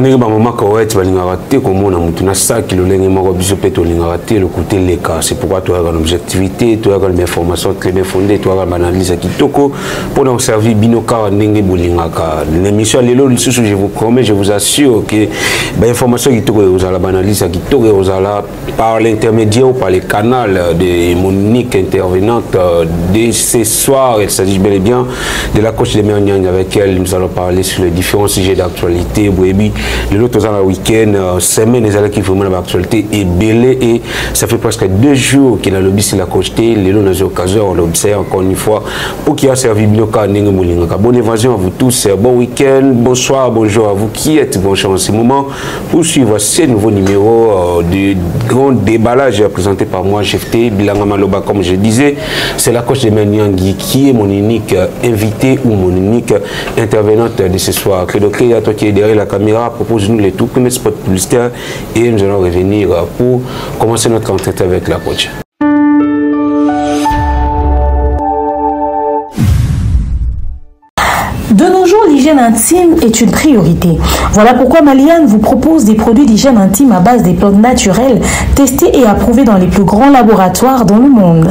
ndenge ba mama kawet balingaka te komona mutu na saki lolenge moko biso pe tolingaka te le côté leka. C'est pourquoi tu as une objectivité, tu as une information très bien fondée, tu as une analyse kitoko pour nous servir binoka ndenge bolingaka. L'émission lelo je vous promets, je vous assure que ba information kitoko vous allez analyse kitoko vous allez par l'intermédiaire ou par les canaux de mon unique intervenante de ce soir. Il s'agit bel et bien de la coach de Merniang avec elle nous allons parler sur les différents sujets d'actualité. Le autre dans le week-end, semaine, les allées qui font l'actualité est belée et ça fait presque 2 jours qu'il a lobby sur la coach. Les lots dans occasions, on observe encore une fois pour qui a servi Binoka Nengue Moulinga. Bonne évasion à vous tous, bon week-end, bonsoir, bonjour à vous qui êtes bon chance en ce moment pour suivre ces nouveaux numéros de grand déballage présenté par moi, GFT Bilanga Maloba, comme je disais. C'est la coach de Merniang qui est mon unique invité ou mon unique intervenante de ce soir. Que donc, il y a toi qui est derrière la caméra, propose-nous les tout premiers spots publicitaires et nous allons revenir pour commencer notre entretien avec la coach. De nos jours, l'hygiène intime est une priorité. Voilà pourquoi Maliane vous propose des produits d'hygiène intime à base des plantes naturelles testés et approuvés dans les plus grands laboratoires dans le monde.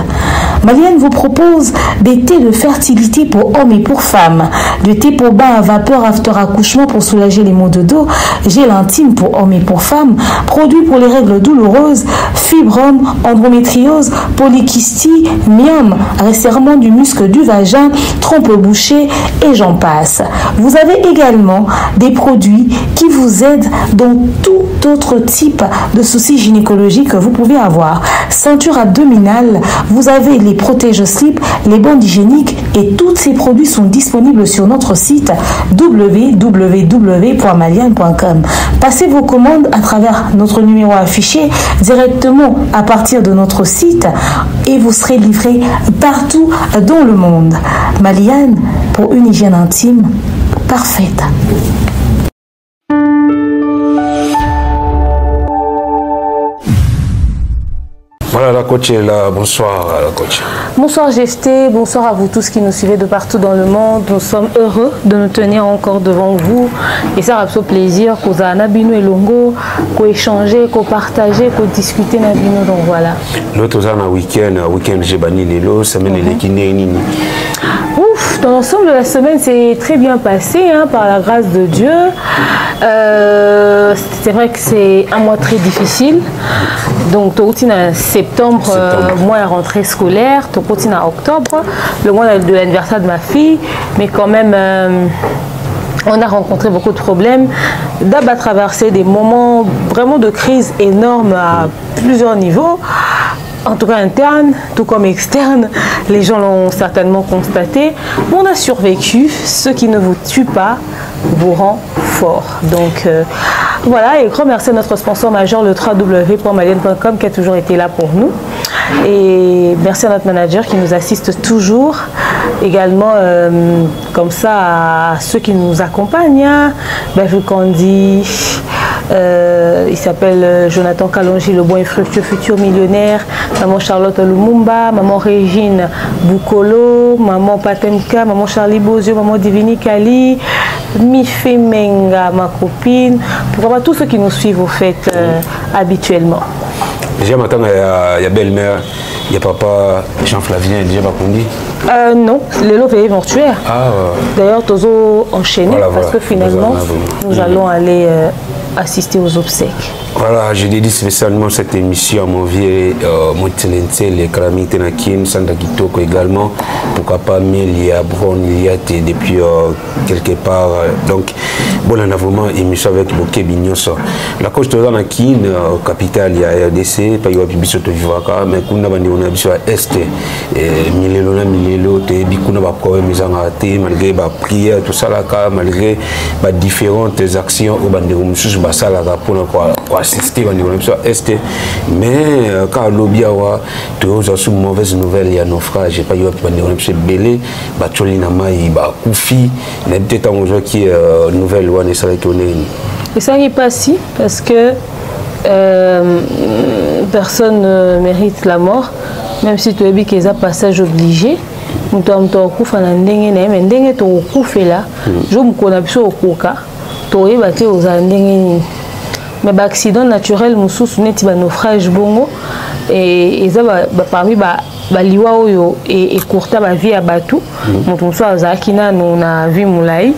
Maliane vous propose des thés de fertilité pour hommes et pour femmes, des thés pour bain à vapeur after accouchement pour soulager les maux de dos, gel intime pour hommes et pour femmes, produits pour les règles douloureuses, fibrome, endométriose, polykystie, myome, resserrement du muscle du vagin, trompe bouchée et j'en passe. Vous avez également des produits qui vous aident dans tout autre type de soucis gynécologiques que vous pouvez avoir. Ceinture abdominale, vous avez les protège-slip, les bandes hygiéniques et tous ces produits sont disponibles sur notre site www.maliane.com. Passez vos commandes à travers notre numéro affiché directement à partir de notre site et vous serez livré partout dans le monde. Maliane pour une hygiène intime parfaite. Voilà, la coach est là. Bonsoir, la coach. Bonsoir GFT, bonsoir à vous tous qui nous suivez de partout dans le monde. Nous sommes heureux de nous tenir encore devant vous. Et ça a plaisir qu'on a Nabino et Longo, qu'on échanger, qu'on partager, qu'on discuter Nabino. Donc voilà. L'autre jour, un week-end, j'ai banni les lots, semaine les kinés. Ouf, dans l'ensemble de la semaine, c'est très bien passé, hein, par la grâce de Dieu. C'est vrai que c'est un mois très difficile. Donc, tu as septembre, mois de rentrée scolaire, tu as octobre, le mois de l'anniversaire de ma fille, mais quand même, on a rencontré beaucoup de problèmes. D'abord à traverser des moments vraiment de crise énorme à plusieurs niveaux. En tout cas interne, tout comme externe, les gens l'ont certainement constaté. On a survécu. Ce qui ne vous tue pas vous rend fort. Donc voilà, et grand merci à notre sponsor majeur, le www.maliane.com, qui a toujours été là pour nous. Et merci à notre manager qui nous assiste toujours. Également, comme ça, à ceux qui nous accompagnent. Vu qu'on dit... il s'appelle Jonathan Kalonji, le bon et fructueux futur millionnaire, maman Charlotte Lumumba, maman Régine Boukolo, maman Patemka, maman Charlie Bozio, maman Divini Kali, Mifé Menga, ma copine, pourquoi pas tous ceux qui nous suivent au fait habituellement. Déjà maintenant il y a belle-mère, il y a papa Jean-Flavien, déjà pas qu'on dit. Non, les lots veillés mortuaires. D'ailleurs, Tozo enchaîné parce que finalement nous allons aller assister aux obsèques. Voilà, je dédie spécialement cette émission à mon vieux Motelente, les Kalamite Nakin, Sanda Kitoko également, pourquoi pas Mélia, Brown, Liat depuis quelque part. Donc, bon, on a vraiment émission avec Boké Bignos. La coach de Nakin, capitale, il y a RDC, pas y a Bibisoto Vivaka, mais qu'on a bandé, on a biso à Est, Milelo, Bikuna, problème, ils ont raté, malgré la prière, tout ça là, malgré différentes actions au bandé, ça là, pour assister à Est, mais quand l'objet tu as sous mauvaise nouvelle, il y a naufrage, pas eu de belé, Batcholinama, il va Koufi, il y a peut-être un jour qui est nouvelle loi, et ça n'est pas si, parce que personne ne mérite la mort, même si tu as dit qu'il y a un passage obligé. Nous avons un coup, je me connais au toye ba te aux andengeni mais ba accident naturel mususu neti ba naufrage bongo et eza ba parmi ba liwa oyo et courta ba vie à batu mutu musu azaki nanu na vie mulai.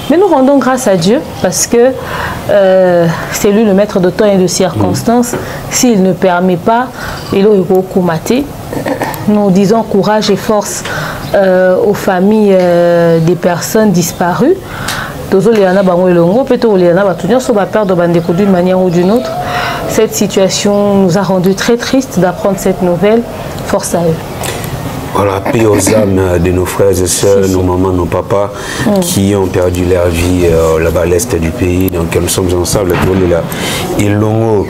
Mais nous rendons grâce à Dieu parce que c'est lui le maître de temps et de circonstances. S'il ne permet pas, il aurait combattu. Nous disons courage et force aux familles des personnes disparues. D'une manière ou d'une autre. Cette situation nous a rendu très tristes d'apprendre cette nouvelle. Force à eux. Voilà, paix aux âmes de nos frères et sœurs, nos mamans, nos papas qui ont perdu leur vie là-bas à l'est du pays. Donc nous sommes ensemble, là. Et l'ongo,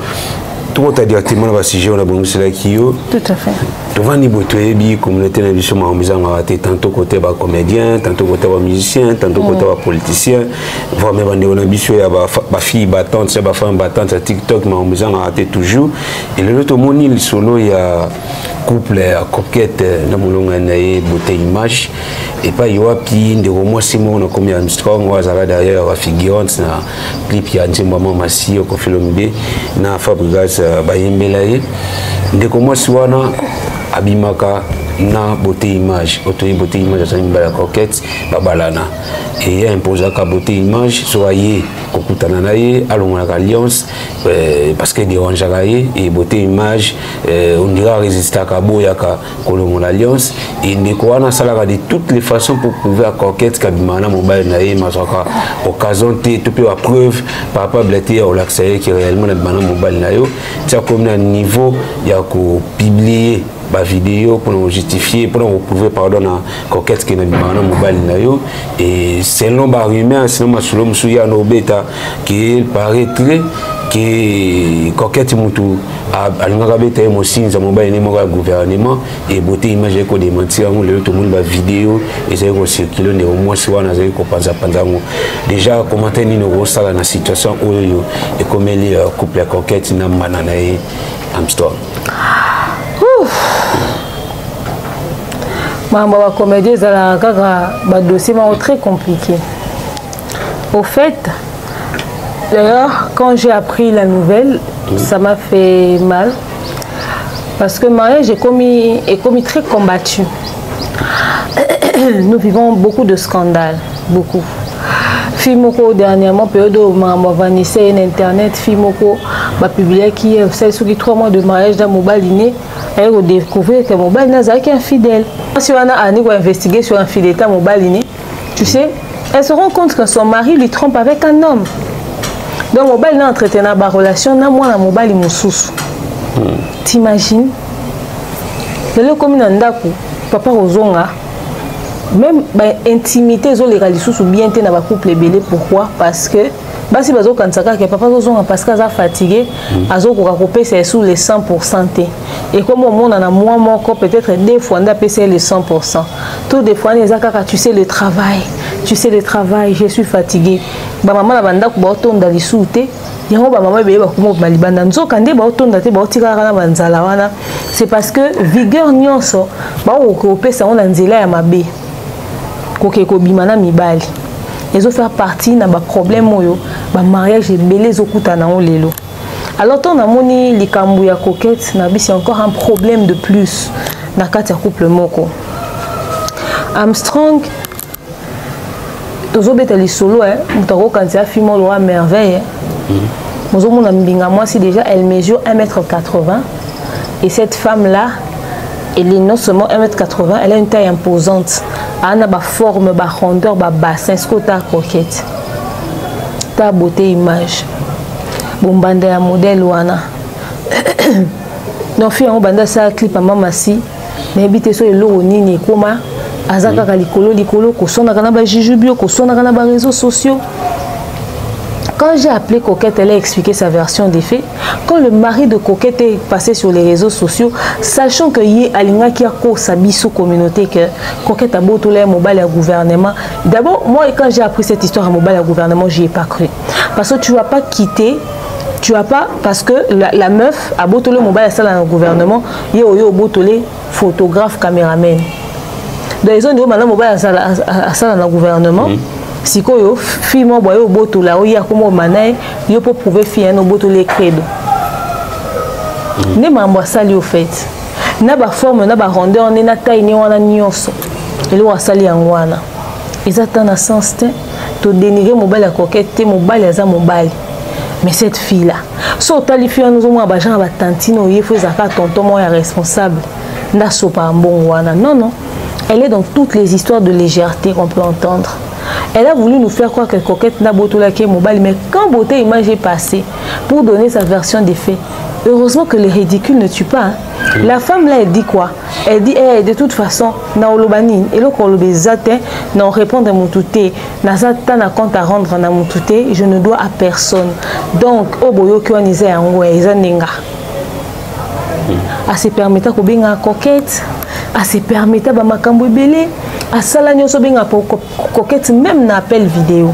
tout le monde a directement dans le sujet, on a besoin de cela qui est. Tout à fait. Devant les boutouébi, communauté d'investissement en misant à tantôt côté bas comédien, tantôt côté bas musicien, tantôt côté bas politicien, voire même on a bichou ya ba fille battante, c'est ba femme battante sur TikTok, mais en misant à toujours. Et le autre moni le solo il y a couple à coquette na mulonga nae beauté image et pas yo pi ndeko moi Simon comme ya Armstrong wa zala derrière la figurante na clip ya Nzemba mama si ko filmé na Fabregas ba yembelaye ndeko moi siwana abimaka na beauté image autori beauté image ça une belle coquette babalana et imposa ka beauté image soyez kokutana na ye alonga ka alliance parce que dérange ka ye et beauté image on dira résister ka boya ka kolonga l'alliance et ndekwana salaka de toutes les façons pour prouver à coquette ka bimana mobile na ye masaka occasion te tout peut preuve papa blati au l'accès qui réellement na bimana mobile na yo ça comme un niveau ya ko publier ba vidéo pour nous justifier pour nous prouver pardon à coquette qui n'a pas mobile na yo et selon ba rumeur selon masolo musuya no beta qui paraîtrait que coquette mutu alingaka beta mo sinza mobile ni mo gouvernement et beauté image ko démentir on le tout le monde ba vidéo et ça ko circuler ne au moins soit na ko panza déjà commenter ni no sala na situation oyo et comme les couple coquette na manana et Armstrong. Ma comédie, c'est un dossier très compliqué. Au fait, d'ailleurs, quand j'ai appris la nouvelle, ça m'a fait mal. Parce que le mariage est commis très combattu. Nous vivons beaucoup de scandales, beaucoup. Fimoko dernièrement, période où on vanissé Internet, Fimoko a publié qui c'est sur 3 mois de mariage dans Mobaline. Elle a découvert que Mobile n'a infidèle. Si on a investigué sur infidélité à Mobaline, tu sais, elle se rend compte que son mari lui trompe avec un homme. Donc Mobile n'a entretenu une relation, n'a moi la Mobile moussous. T'imagines? Le comme un ndaku, papa Ozonga. Même intimité les bien dans le couple belé. Pourquoi? Parce que si bazo kansaka que papa Ozonga parce qu'il est fatigué, azo kokopé c'est sous les 100%. Et comme au monde on a moins encore peut-être des fois on a payé les 100%. Tout des fois les akaka tu sais le travail, je suis fatigué. Ba maman la banda ko batonda lisute. Yango ba maman beye ba kumo balibanda nzokande ba otonda te ba otika kana banzala wana. C'est parce que vigueur nyonso ba okopé ça on a nzela ya mabe. Kokeko bimana mibali. Ils ont fait partie de problème oyo ba mariage belé zokuta na lelo. Alors on a moni likambu ya coquette na bisi encore un problème de plus na kati ya couple moko. Armstrong tozo beta li solo mutako kanza fimo lo à merveille. Mozo mona mbinga moi si déjà elle mesure 1m80 et cette femme là elle est non seulement 1m80, elle a une taille imposante. Elle a une forme, une rondeur, un bassin, ce que tu as coquette. Tu as beauté image. Bon, bande un modèle wana. Donc, fi on bande ça clip à maman si. Mais habite sur le lot ni koma. Azaka likolo, kosona kana ba jujubio, kosona kana ba réseaux sociaux. Quand j'ai appelé Coquette, elle a expliqué sa version des faits. Quand le mari de Coquette est passé sur les réseaux sociaux, sachant que y a Alinga qui a sabi sous communauté que Coquette a beau tout l'air mobile au gouvernement. D'abord, moi quand j'ai appris cette histoire à mobile au gouvernement, j'y ai pas cru. Parce que tu vas pas quitter, tu vas pas parce que la meuf a beau tout le mobile à ça dans le gouvernement, il y a beau tout les photographes, caméramens. Donc ils ont dit maintenant mobile à ça dans le gouvernement. Si yo fille mo boyo boto la oya comme manae yo pour prouver fille no boto les credo. Ne mambo sali au fait. Na ba forme na ba rondeur na taille ni wana nyonso. Ele wa sali yanwana. Ils na sens te to dénigrer mobile à coquette mobile aza mobile. Mais cette fille là, so tali fille nous on ba gens ba tantino il faut zaka tonton moi responsable. Na so pa bon wana. Non non. Elle est dans toutes les histoires de légèreté qu'on peut entendre. Elle a voulu nous faire croire que coquette n'a boto la qui est mobile, mais quand beauté image est passée pour donner sa version des faits, heureusement que le ridicule ne tue pas. Hein. La femme là, elle dit quoi? Elle dit, hey, de toute façon, na olobani, et le kolobezate, na répondre à mon touté, na zata na compte à rendre na mon touté, je ne dois à personne. Donc, au boyo qui on disait en gros, ils en à se permettre qu'on binga coquette, à se permettre ba makambo belé, à sala nyoso binga coquette même na appel vidéo.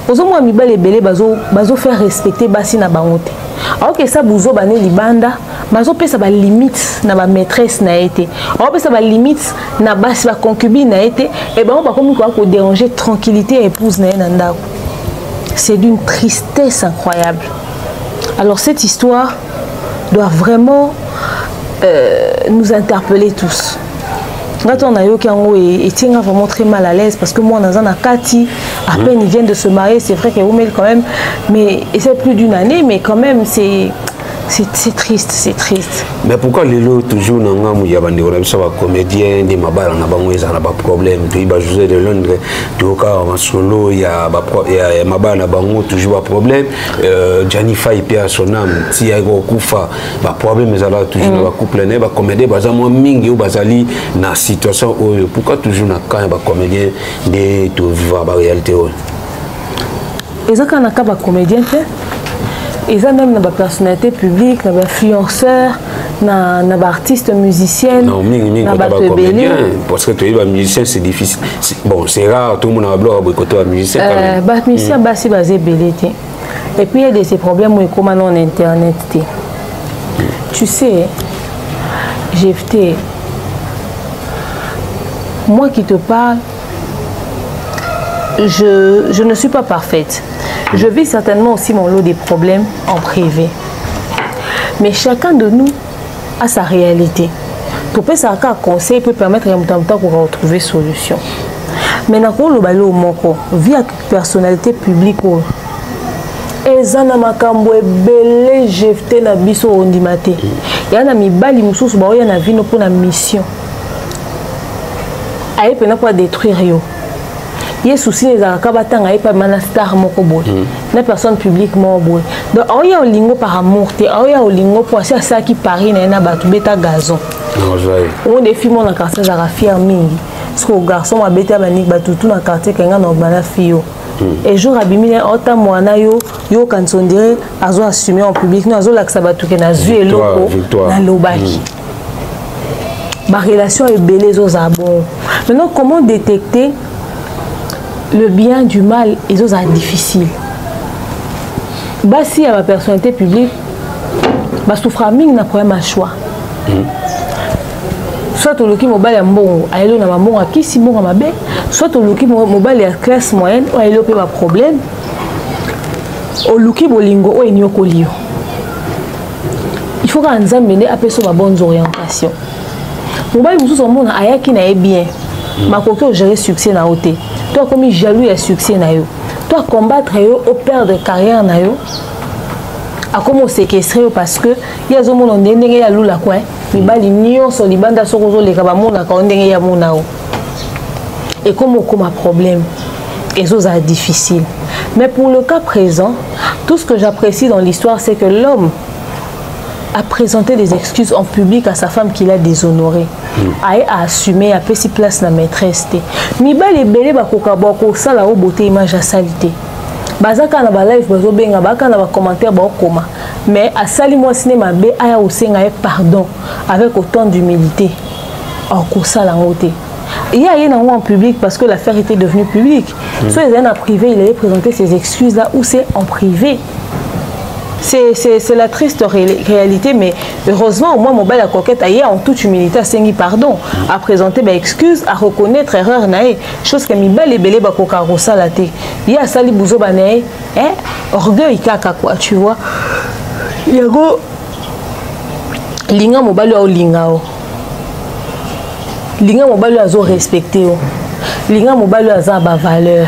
Ozo mo mibale belé bazo faire respecter basi na bangote. Alors que ça buzo bané libanda, bazo pesa ba limite na ba maîtresse na été. Alors pesa ba limite na basi ba concubine na été et ba on ba comme quoi ko déranger tranquillité épouse na ndako. C'est d'une tristesse incroyable. Alors cette histoire doit vraiment nous interpeller tous. Quand on a eu et tient vraiment très mal à l'aise parce que moi dans un Kati, à peine ils viennent de se marier, c'est vrai qu'il y a quand même, mais c'est plus d'une année, mais quand même c'est triste, c'est triste. Mais pourquoi les lots toujours il y a des comédiens, des mabals, ils ont des problèmes. Tu vas jouer de Londres, tu vas en solo, il y a des mabals, toujours des problèmes. Gianni Faye à son âme, si il y a des problèmes, mais alors toujours des couples, des comédiens, des gens mingi ou bazali na situation où pourquoi toujours quand des comédiens de tout vivre la réalité. Et ça quand on a des comédiens ils ont même une personnalité publique, une influenceur, une artiste musicienne. Non, parce que tu es un musicien, c'est difficile. Bon, c'est rare, tout le monde a bloqué côté un musicien. Musicien, c'est basé belé. Et puis il y a des problèmes où comme en internet. Tu sais, j'ai moi qui te parle, je ne suis pas parfaite. Je vis certainement aussi mon lot des problèmes en privé. Mais chacun de nous a sa réalité. Pour que ça conseil peut permettre à temps pour retrouver solution. Mais dans le balo moko via personnalité publique ezana makambo ebele jefté na biso ondimate. Yana mibali mususu ba oya na vino pour la mission. Aye pena pour détruire yo. Il y a souci les akabatanga et pas manastar moko boy na personne publique mo boy donc il y a olingo par amour te il y a olingo pour ça qui parie na batu beta gazon on défi mon na quartier za fier mingi parce que garçon ma beta banik batu tout na quartier kenga na bana fio et jour abimine ota mwana yo kan sondire azo assumer en public no azo laksa batu ke na zui eloko na lobaki ma relation est belle aux bon maintenant comment détecter le bien du mal est difficile. Si à ma personnalité publique, je souffre d'un problème à choix. Soit au loki mobile à bon, à l'élo na maman à qui si bon à ma bé, soit au loki mobile à classe moyenne, ou à l'élo pas problème. Au loki bolingo ou enyoko lio. Il faut qu'on nous amène à passer ma bonne orientation. Mobile vous sur mon aya qui n'a bien. Ma coquille au gérer succès na oté. Toi comme jaloux et succès na yo. Toi combattre yo au père de carrière na yo. A comment séquestrer parce que il y a des gens qui ndenge ya lula quoi. Mi bali nyonso libanda sokozo le kaba mona ka ndenge ya mona o. Et comme un problème et ça difficile. Mais pour le cas présent, tout ce que j'apprécie dans l'histoire c'est que l'homme a présenté des excuses en public à sa femme qu'il a déshonorée. A assumé, a fait si place na maîtresse. Mibali ebele bakoka bako sala o beauté image à salité. Bazaka na ba live bazo benga baka na ba commentaire ba koma. Mais à sali moi cinéma B aya osenga pardon avec autant d'humilité. En sala ngote. Il y a eu en public parce que l'affaire était devenue publique. Soit les en privé, il avait présenté ses excuses là où c'est en privé. c'est la triste réalité, mais heureusement, au moins, mon bel à coquette, ailleurs, en toute humilité, à Sengi pardon, à présenter mes excuses, à reconnaître erreur, nae, chose que mi belle et belle, bah, coca rosa la té. Il y a sali bouzo banae, orgueil, kaka, quoi, tu vois. Il y a go, linga mobile ou linga o. Linga mobile a zo respecté o. Linga mobile a za ba valeur.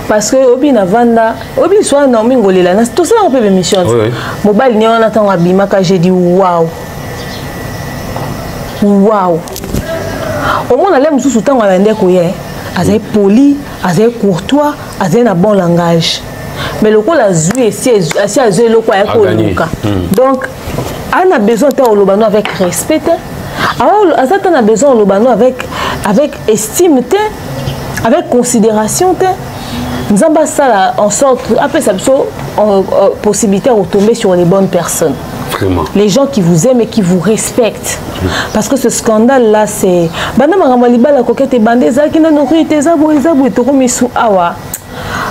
Parce que obi na vanda obi soit na mingolela na tout ça on peut émission mobile ni on attend abima ka j'ai dit waouh waouh au moins aller mususu tango alande ko ye azai poli azai courtois azai na bon langage mais le ko la zui si azui le ko ya ko luka donc on a besoin de olobano avec respect alors azata on a besoin olobano avec estime avec considération nous avons ça en sorte, après ça, possibilité de retomber sur les bonnes personnes. Vraiment. Les gens qui vous aiment et qui vous respectent. Parce que ce scandale-là, c'est...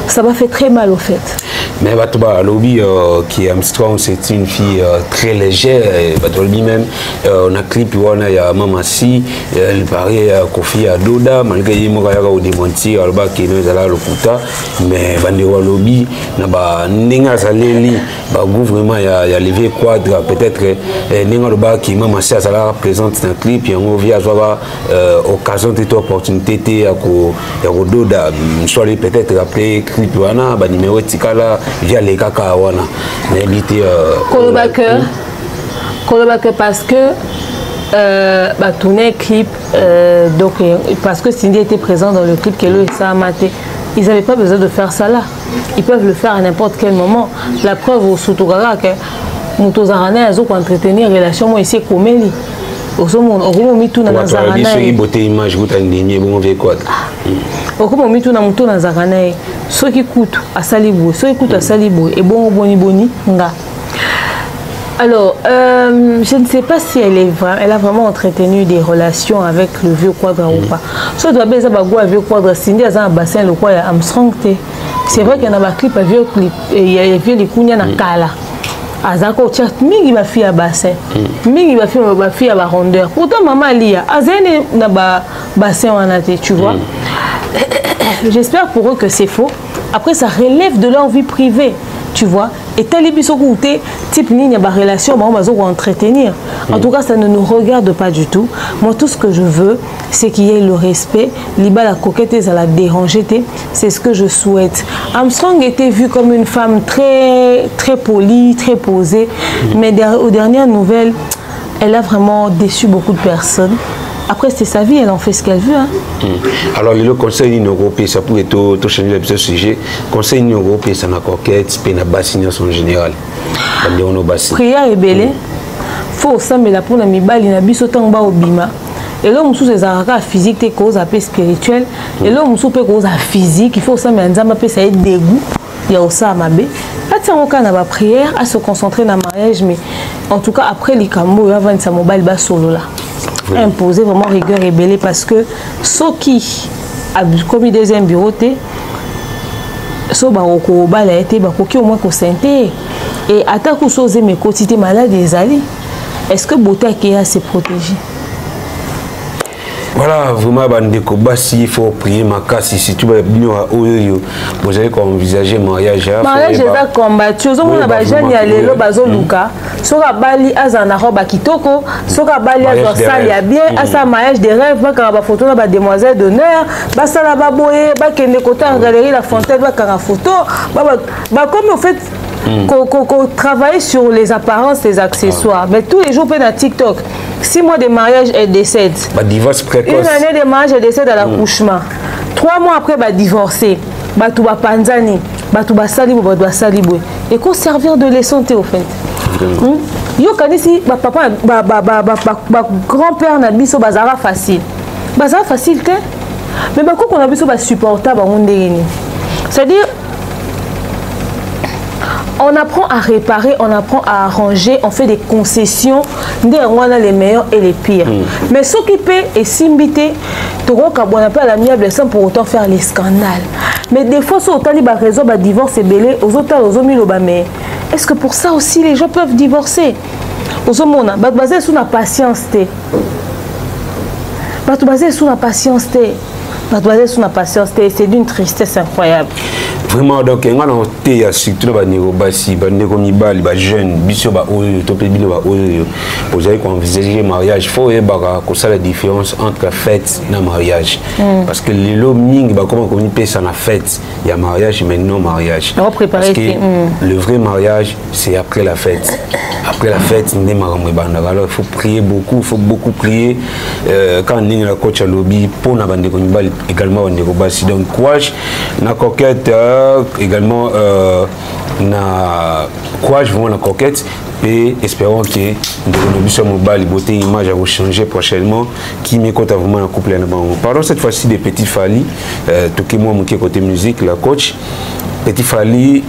Ça m'a fait très mal au fait. Mais Batouba Lobby, qui est Armstrong, c'est une fille très légère. Batouba même, on a clip, il y a Mamassi, elle paraît Kofi Adoda, malgré qu'il y a au démenti, qui est là le Kuta. Mais Bandewa Lobby, Nenga Zaleli, vraiment, il y a levé quadre, peut-être Nenga Loba qui Mamassi a présente dans le clip, et on vient avoir occasion de opportunité à Doda, soit peut-être rappeler clip, numéro Tikala. Via les caca wana réalité parce que bah tourner clip donc parce que Cindy était présent dans le clip qu'elle et ça a maté, ils n'avaient pas besoin de faire ça là, ils peuvent le faire à n'importe quel moment. La preuve au Soutogara que Moutozarane a zo entretenir relation moi ici comme lui au sommet au mis tout dans Nazarane il beauté image vous t'as gagné bon avec quoi au comme mis tout dans Mouto Nazarane ceux qui coûtent à Salibou, ceux qui coûtent à Salibou et bon boni nga. Alors je ne sais pas si elle a vraiment entretenu des relations avec le vieux quadre ou pas. Ça doit bien avoir un vieux quadre Cindy a un bassin le quoi Armstrong. C'est vrai qu'il y a un clip, un vieux clip et il y a vieux les kounya na kala. Azako tchat mingi ma fille à bassin, mingi ma fille à rondeur. Pourtant maman lia azene na bassin en athée, tu vois. J'espère pour eux que c'est faux. Après, ça relève de leur vie privée, tu vois. Et tel est type ligne de relation, on va entretenir. En tout cas, ça ne nous regarde pas du tout. Moi, tout ce que je veux, c'est qu'il y ait le respect. Liba la coquette, ça la déranger. C'est ce que je souhaite. Armstrong était vue comme une femme très, très polie, très posée. Mais aux dernières nouvelles, elle a vraiment déçu beaucoup de personnes. Après, c'est sa vie, elle en fait ce qu'elle veut. Hein. Alors, le Conseil européen, ça pourrait tout changer le sujet. Le Conseil européen, ça n'a coquette, c'est une bassignation en général. Prière est belle. Il faut ça, mais la pour la mibali, il y a bis autant de bima. Et là, on sous les arrêts physiques, des causes à paix spirituelle. Et là, on sous les causes physique. Il faut ça, mais un peu ça être dégoût. Il y a aussi à ma baie. Là, tu as une prière à se concentrer dans le mariage, mais en tout cas, après les cambos, il y a un mobile bas solo là. Imposer vraiment rigueur et belé parce que ceux qui a commis deuxième bureau so ba oko bala été ba koki au moins ko santé et attaque aux mes quotidiens malades des alliés. Est-ce que beauté a se protéger? Voilà, vraiment, il faut prier ma casse. Si tu vas venir à Oyo, vous allez envisager mariage. Mariage est combattu. Vous avez déjà mis à l'élo, bazo luka. Soka bali azana roba kitoko. Soka bali azosali ya bien. Asa mariage des rêves. Baka ba photo na ba demoiselle d'honneur. Basa la baboye. Baka ne kota en galerie la Fontaine. Baka na photo. Bah comme en fait. Qu'on travaille sur les apparences, les accessoires. Mais tous les jours, on a TikTok. 6 mois de mariage, elle décède. Divorce précoce. Une année de mariage, elle décède à l'accouchement. 3 mois après, elle divorcer. Tu vas panzani. Tu vas salibou. Tu vas salibou. Et qu'on servir de leçon, au fait. Yo kanisi papa grand-père na biso bazara facile. Bazara facile te. Mais quand on a biso ba supportable on ndeni. C'est-à-dire On apprend à réparer, on apprend à arranger, on fait des concessions. On a les meilleurs et les pires. Mais ce qui peut est simbité, on appelle l'amiable sans pour autant faire les scandales. Mais des fois, si on a raison, le divorce est belé, aux autres, mais est-ce que pour ça aussi les gens peuvent divorcer? Aux hommes, basé sur la patience. Basé sur la patience. C'est d'une tristesse incroyable. Vraiment, donc, on a surtout les jeunes, vous avez envisagé le mariage. Il faut que la différence entre la fête et le mariage. Parce que les lots, comment on peut ça la fête, il y a mariage, mais non mariage. Parce que le vrai mariage, c'est après la fête. Après la fête, alors il faut prier beaucoup, il faut beaucoup prier. Quand on est coach à lobby, pour la bande également, donc courage, la coquette. Également na courage vraiment la coquette et espérons que nous sommes mobile beauté image va changer prochainement qui m'écoute vraiment la couple. Parlons cette fois-ci des Petit Fally, tout qui moi mon côté musique la coach Petit Fally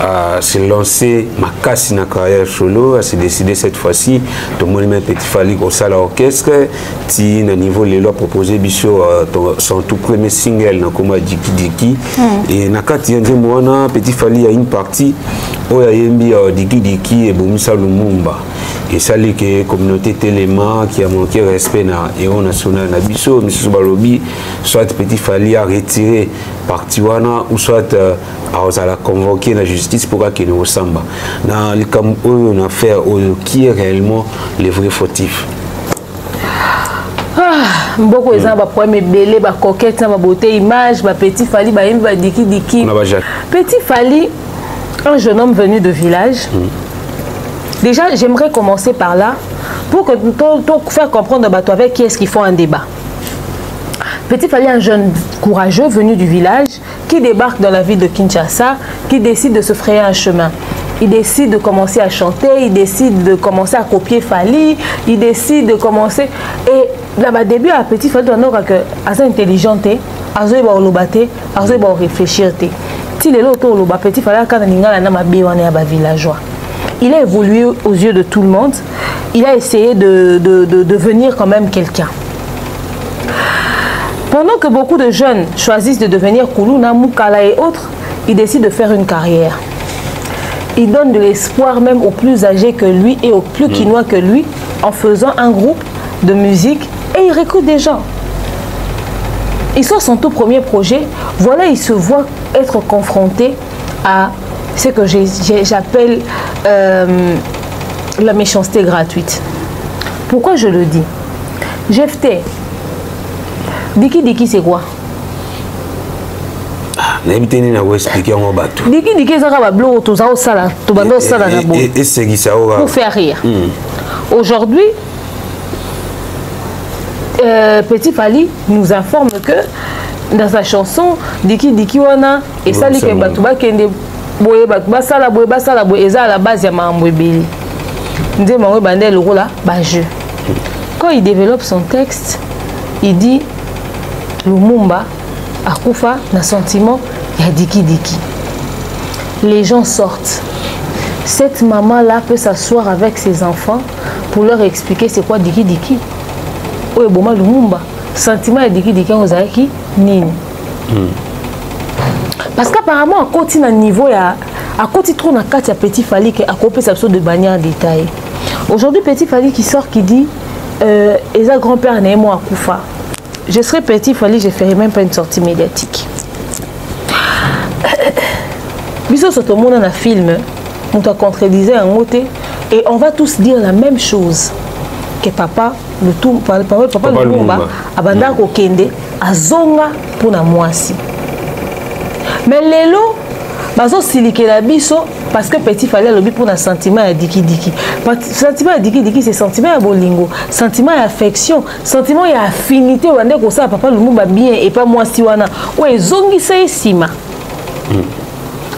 a se lancé ma casse na carrière solo, a se décidé cette fois-ci de mon Petit Fally au salle orchestre ti na niveau les lois proposé biso son tout premier single na koma Diki Diki et na kati yende mwana Petit Fally a une partie où yembi Diki Diki et Bomisa Lumumba et ça les que communauté Téléma qui a manqué respect na héros national na biso monsieur Balobi soit Petit Fally a retiré partie wana ou soit à la convoquer la justice pour qu'il nous ressemble. Dans le cas où on a fait qui est réellement les vrais fautifs. Beaucoup de gens ont problème belé, ba coquette, ba beauté image, ba Petit Fally, ba Diki Diki. Petit Fally, un jeune homme venu de village. Déjà, j'aimerais commencer par là pour que faire comprendre avec qui est-ce qu'ils font un débat. Petit Fally, un jeune courageux venu du village qui débarque dans la ville de Kinshasa, qui décide de se frayer un chemin. Il décide de commencer à chanter, il décide de commencer à copier Fally, il décide de commencer. Et là, au début, Petit Fally, on a que assez intelligente, assez balobate, assez réfléchir. Si les autres ont Petit Fally, quand on a villageois. Il a évolué aux yeux de tout le monde. Il a essayé de devenir quand même quelqu'un. Pendant que beaucoup de jeunes choisissent de devenir Koulouna, Moukala et autres, il décide de faire une carrière. Il donne de l'espoir même aux plus âgés que lui et aux plus quinois que lui en faisant un groupe de musique et il recrute des gens. Il sort son tout premier projet. Voilà, il se voit être confronté à ce que j'appelle la méchanceté gratuite. Pourquoi je le dis? GFT. Diki Diki c'est quoi? Diki Diki c'est pour faire rire. Aujourd'hui, Petit Fally nous informe que dans sa chanson Diki Diki wana et ça li ke batuba kende boye batuba sala boye eza à la base ya mambo ebeli. Ndé mango bandel rola ba jeu. Quand il développe son texte, il dit Lumumba akufa na sentiment ya Diki Diki. Les gens sortent. Cette maman-là peut s'asseoir avec ses enfants pour leur expliquer c'est quoi Diki Diki. Oye boma Lumumba. Sentiment ya Diki Diki aux aiki nini. Parce qu'apparemment, à côté d'un niveau, à côté trop na carte, il y a Petit Fally qui a copié sa sorte de bannière détaillée. Aujourd'hui, Petit Fally qui sort qui dit Eza grand-père n'est moi à Koufa. Je serais Petit Fally, je ne ferais même pas une sortie médiatique. Bisous sur tout le monde dans un film, on t'a contredisé un mot et on va tous dire la même chose que papa, papa Lumumba, abanda kokende, azonga pour na moisi. Mais les lots, bazo silike la biso parce que Petit Fally lobby pour un sentiment à Diki Diki. Sentiment à Diki Diki c'est sentiment à bolingo, sentiment à affection, sentiment à affinité wande ko ça papa Lumumba bien et pas moi si wana. Ouais zongi ça sima.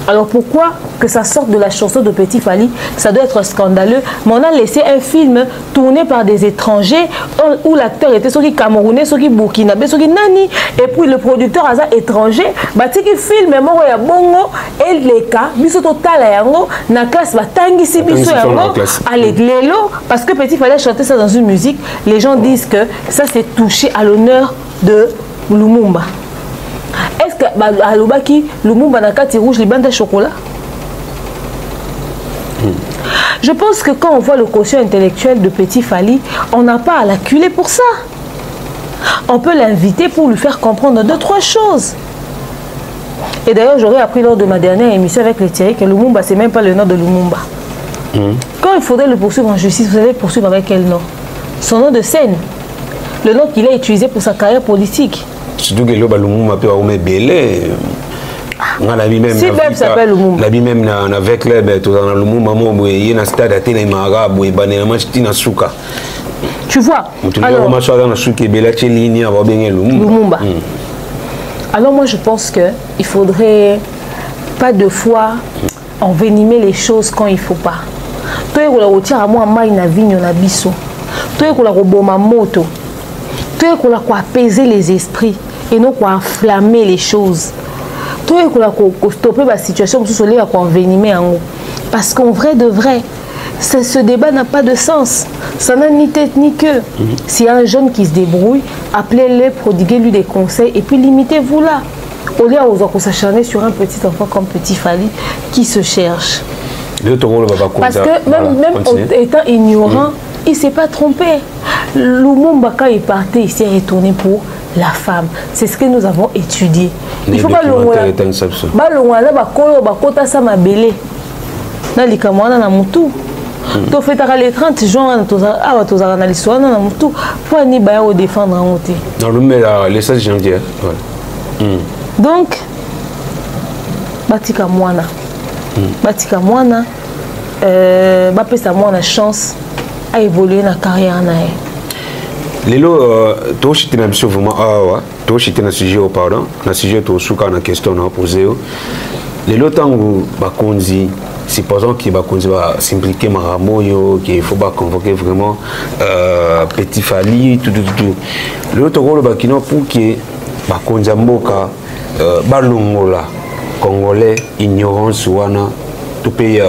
Alors pourquoi que ça sorte de la chanson de Petit Fally? Ça doit être scandaleux. Mais on a laissé un film tourné par des étrangers où l'acteur était soit camerounais, soit burkinabé, soit nani. Et puis le producteur a étranger. Bati qui filme moi ya bongo et les cas biso total yango na classe batangi si biso yango allez lelo parce que Petit Fally chanter ça dans une musique. Les gens disent que ça c'est touché à l'honneur de Lumumba. Est-ce que Alobaki, Lumumba na kati rouge, les bandes de chocolat? Je pense que quand on voit le quotient intellectuel de Petit Fally, on n'a pas à l'acculer pour ça. On peut l'inviter pour lui faire comprendre 2-3 choses. Et d'ailleurs, j'aurais appris lors de ma dernière émission avec les Thierry que Lumumba, c'est même pas le nom de Lumumba. Quand il faudrait le poursuivre en justice, vous allez le poursuivre avec quel nom? Son nom de scène. Le nom qu'il a utilisé pour sa carrière politique. Surtout que Lumumba peut avoir belé. Si Beb s'appelle Lumumba. La même avec les Lumumba, il y a un stade à Télémara, tu vois. Lumumba. Alors moi je pense qu'il faudrait pas de fois envenimer les choses quand il ne faut pas. Toi tu as moi na vigno na biso. Toi tu as boma moto. Toi tu as apaiser les esprits et non quoi enflammer les choses. Toi tu as stopper la situation pour soleil à envenimer en haut. Parce qu'en vrai de vrai, ce débat n'a pas de sens. Ça n'a ni tête ni queue. S'il y a un jeune qui se débrouille, appelez-le, prodiguez-lui des conseils et puis limitez-vous là. Au lieu de s'acharner sur un petit enfant comme Petit Fally qui se cherche. Parce que même étant ignorant, il ne s'est pas trompé. Lumumba, quand il partait, il s'est retourné pour la femme. C'est ce que nous avons étudié. Il faut pas l'ongouer. Tu fais les 30 jours, tu as l'histoire, pour ni défendre en côté. Le 16 janvier. Donc, Batika Mwana. Batika Mwana, Bapesa Mwana chance à évoluer dans la carrière. Lelo, tu as même vraiment tu as un sujet pardon, un sujet tu as une question à poser. Lelo tango bakonzi, supposons qu'il va s'impliquer Maramoyo, qu'il faut convoquer vraiment Petit Fally, tout. L'autre rôle bakino pour que bakonzi mboka balongola congolais ignorance wana tu peux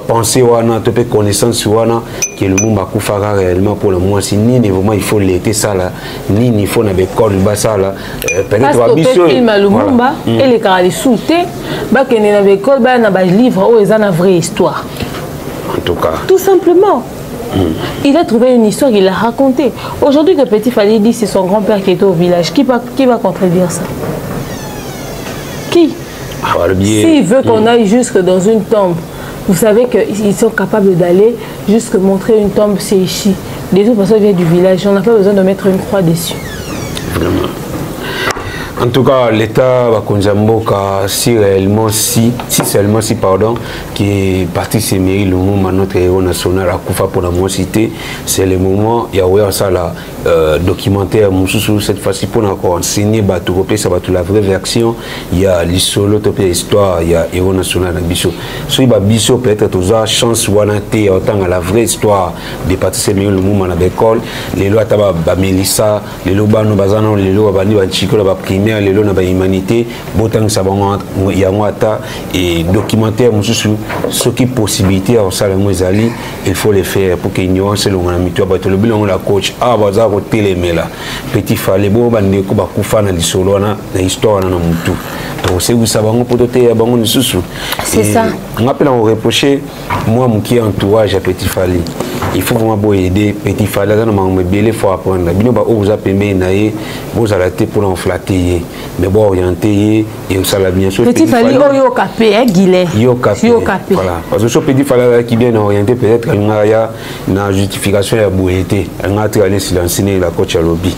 penser wana tu peux connaissance wana que le monde bakufaka réellement pour le moins si ni vraiment il faut l'été ça là ni il faut na bécole basa là peut-être ba biso film Lumumba et les carali souté ba kene na bécole ba na ba livre où ils ont une vraie histoire en tout cas tout simplement. Il a trouvé une histoire qu'il a racontée. Aujourd'hui, que Petit Fally dit c'est son grand-père qui était au village. Qui va contredire ça? Qui? S'il veut qu'on aille jusque dans une tombe, vous savez qu'ils sont capables d'aller jusque montrer une tombe, c'est ici. Les autres personnes viennent du village, on n'a pas besoin de mettre une croix dessus. Vraiment. En tout cas, l'État va Konzamboka, si seulement si, pardon, qui est parti s'émérer le moment notre héros national à Koufa pour la moins cité, c'est le moment, il y a ça là, documentaire, cette fois-ci pour encore enseigner, ça va la vraie version, il y a l'isolo, l'histoire, il y a héros national à Bissot. Si il y a Bissot, peut-être tous a chance ou anaté, autant à la vraie histoire de partir s'émérer le moment à l'école, les lois taba Mélissa, les lois Bano Bazano, les lois Bani Banchiko, la primaire, les lois de l'humanité, Botang Sabon, Yamwata et documentaire, ce qui est possibilité à Salamou Zali, il faut les faire pour qu'il y ait une seule le bilan la coach, Bazar, Télémela, Petit Fally, Bobandeko, Bakoufana, l'Isolona, l'histoire dans Moutou. Donc c'est vous savez, pour doter à Bangon Soussou. C'est ça. On appelle à reprocher, moi, qui entourage à Petit Fally. Il faut vraiment aider Petit Fally, il faut apprendre. Vous avez vous allez pour l'enflatter, mais bon, orienter, et ça l'a bien sûr. Petit Fally, yo capé, Guillet. Yo capé. Voilà. Parce que ce Petit Fally qui bien orienté, peut-être qu'il y a une justification à Bouété. On a allé se lancer la coach à lobby.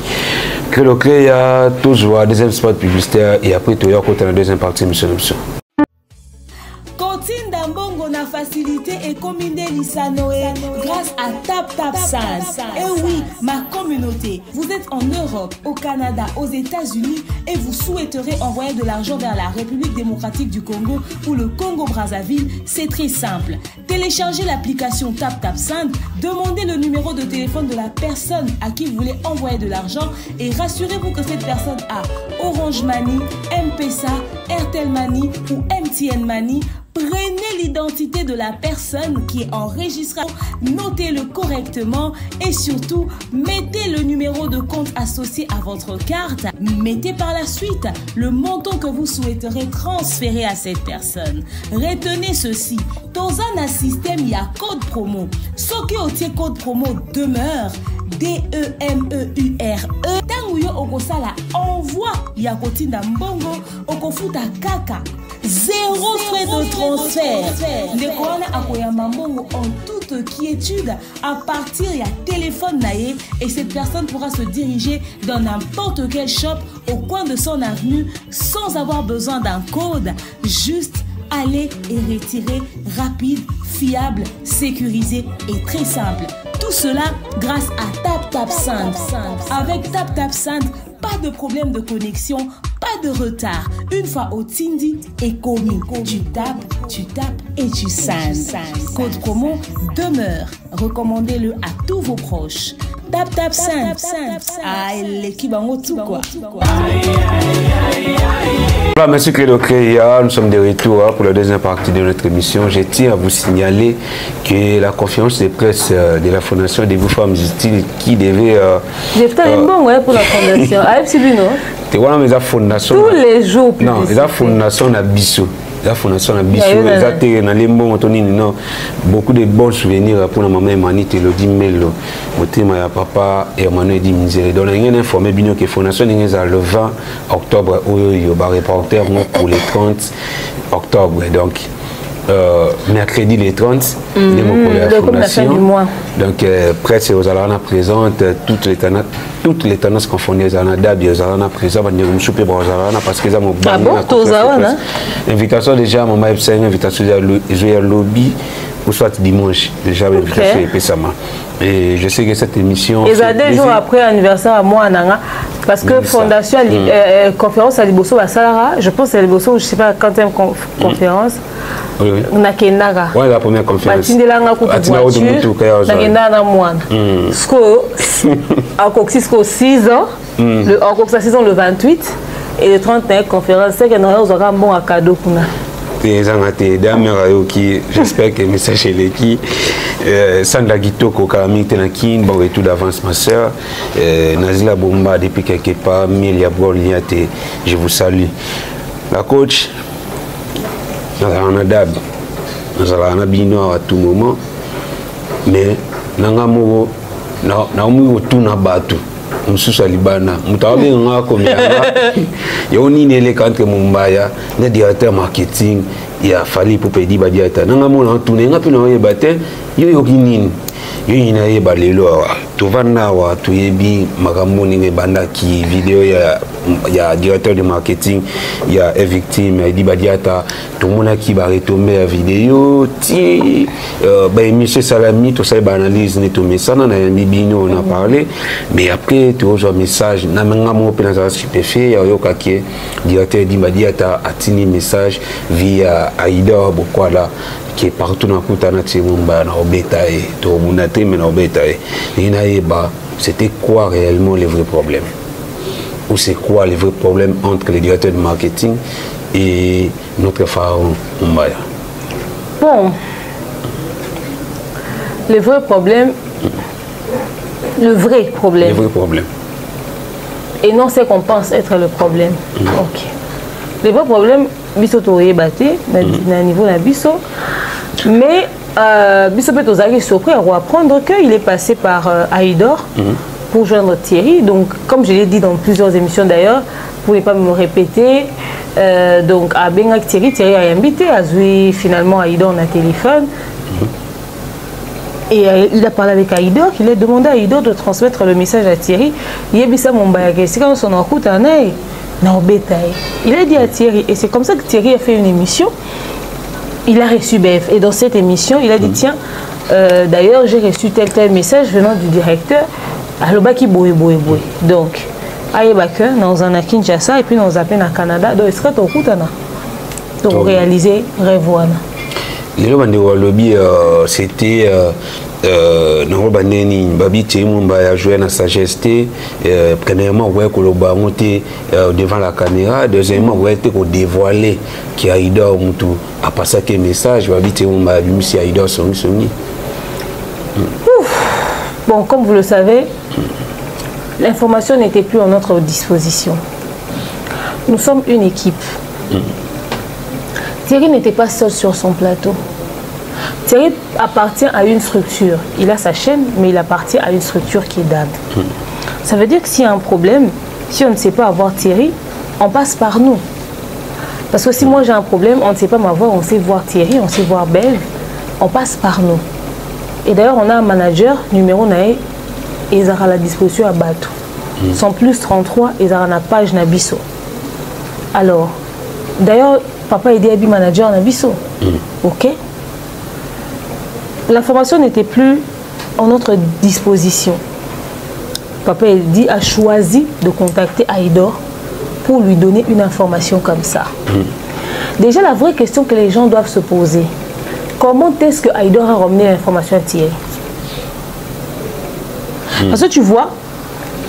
Que le créé a toujours un deuxième spot publicitaire et après, tu as la deuxième partie, monsieur. Continue d'ambongo na facilité et commune Mélissa Noé grâce à TapTapSend. Et oui, ma communauté, vous êtes en Europe, au Canada, aux États-Unis et vous souhaiterez envoyer de l'argent vers la République démocratique du Congo ou le Congo-Brazzaville, c'est très simple. Téléchargez l'application TapTapSend, demandez le numéro de téléphone de la personne à qui vous voulez envoyer de l'argent et rassurez-vous que cette personne a Orange Money, M-Pesa, Airtel Money ou MTN Money. Prenez l'identité de la personne qui est enregistrée, notez-le correctement et surtout, mettez le numéro de compte associé à votre carte. Mettez par la suite le montant que vous souhaiterez transférer à cette personne. Retenez ceci, dans un système, il y a code promo. Ce qui est code promo demeure. DEMEURE. Tango yo okosala envoi ya kotinda mbongo okofuta kaka. 0 frais de transfert. Ndekwana akoyamba mbongo en toute quiétude à partir ya téléphone naye et cette personne pourra se diriger dans n'importe quel shop au coin de son avenue sans avoir besoin d'un code. Juste aller et retirer rapide, fiable, sécurisé et très simple. Tout cela grâce à TapTapSend. Avec TapTapSend, pas de problème de connexion, pas de retard. Une fois au Tindi et commis, tu tapes et tu sends. Code promo demeure. Recommandez-le à tous vos proches. TapTapSend. Ah, l'équipe en tout quoi. Voilà, merci Credo Créa, nous sommes de retour pour la deuxième partie de notre émission. Je tiens à vous signaler que la conférence de presse de la Fondation des femmes Justice qui devait... J'ai fait un bon pour la Fondation. Tous les jours. Non, la Fondation a Bissot. La Fondation a Bissot. Beaucoup de bons souvenirs pour la maman Emanite, Elodie Melo, Motema papa et Emmanuel Dimizere. Donc, il y a une informé que la Fondation est le 20 octobre, il y a un reporter pour le 30 octobre. Donc, mercredi les 30, la Fondation. Donc, presse aux Alana présente, toutes les tendances confondues, les Alana les Alana présents, parce que invitation déjà, mon maïf, c'est une invitation à lobby, ou soit dimanche, déjà, l'invitation est Pessama. Et je sais que cette émission. Et ça, 2 jours après l'anniversaire à moi, parce que Fondation, conférence à Liboso, à Salara, je pense que c'est Liboso, je ne sais pas quand il y a une conférence. On a Kendaga. Oui, la première conférence. On a 6 ans, le 28 et le 31 conférence, c'est que nous avons un bon cadeau pour nous. J'espère que le message est qui Sandra Gitoko Karamite Nakin, bon retour d'avance ma soeur, Nazila Bomba depuis quelque part, Milia Broliate, je vous salue. La coach, nous avons un dab, nous avons un bino à tout moment, mais nous avons tout na batu. Mususa libana mutawabe nga komianga yoni nele kantre mumbaya na directeur marketing ya fali pour pedi ba diata nanga mona tune nga pina ye bate yo yokinini yo ina ye balelo to vana wa to yebi makambo ninge banda ki video ya directeur de marketing ya victime ya dibadiata to mona ki ba retomber la vidéo ti ba monsieur Salami to ça ba analyse ne to mesana na bibino on a parlé mais après tu reçois message na menga mo pena za stupéfait ya yoka ki directeur dibadiata atini message via Aïda Bokwala qui est partout dans Koutana Tsimumba na obetae to bunate mais na obetae c'était quoi réellement les vrais problèmes ou c'est quoi les vrais problèmes entre les directeurs de marketing et notre pharaon Umbaya? Bon, le vrai problème et non c'est qu'on pense être le problème. Ok, le vrai problème biso toye baté na niveau na biso, mais biso peut aux surpris à apprendre qu'il est passé par Aïdor pour joindre Thierry. Donc comme je l'ai dit dans plusieurs émissions d'ailleurs, pour ne pas me répéter, donc à Bengak Thierry a invité à jouer finalement Aïdor na téléphone. Et il a parlé avec Aïdor, il a demandé à Aïdor de transmettre le message à Thierry. Il a dit ça mon bagage, c'est quand on en écoute un œil. Il a dit à Thierry, et c'est comme ça que Thierry a fait une émission. Il a reçu BF, et dans cette émission, il a dit tiens, D'ailleurs, j'ai reçu tel message venant du directeur. Alobaki boy. Donc, Aïebaka, dans un à Kinshasa et puis dans un à Canada. Donc, est-ce que tu as donc réaliser rêve? C'était non baneni babi tshimumba ya jouer na sagesse premièrement ouais koloba monter devant la caméra, deuxièmement ouais te ko dévoiler qui a idée mutu a passer que message babi tshimumba bimisi idée songi. Bon, comme vous le savez, l'information n'était plus à notre disposition. Nous sommes une équipe. Thierry n'était pas seul sur son plateau. Thierry appartient à une structure. Il a sa chaîne, mais il appartient à une structure qui est DAD. Ça veut dire que s'il y a un problème, si on ne sait pas avoir Thierry, on passe par nous. Parce que si moi j'ai un problème, on ne sait pas m'avoir, on sait voir Thierry, on sait voir Bev, on passe par nous. Et d'ailleurs, on a un manager, numéro nae, et ils ont à la disposition à Batou. Sans plus 33, ils ont la page Nabiso. Alors, d'ailleurs, papa est dit manager Nabiso. Ok? L'information n'était plus en notre disposition. Papa dit a choisi de contacter Aïdor pour lui donner une information comme ça. Déjà, la vraie question que les gens doivent se poser, comment est-ce que Aïdor a ramené l'information à Thierry? Parce que tu vois,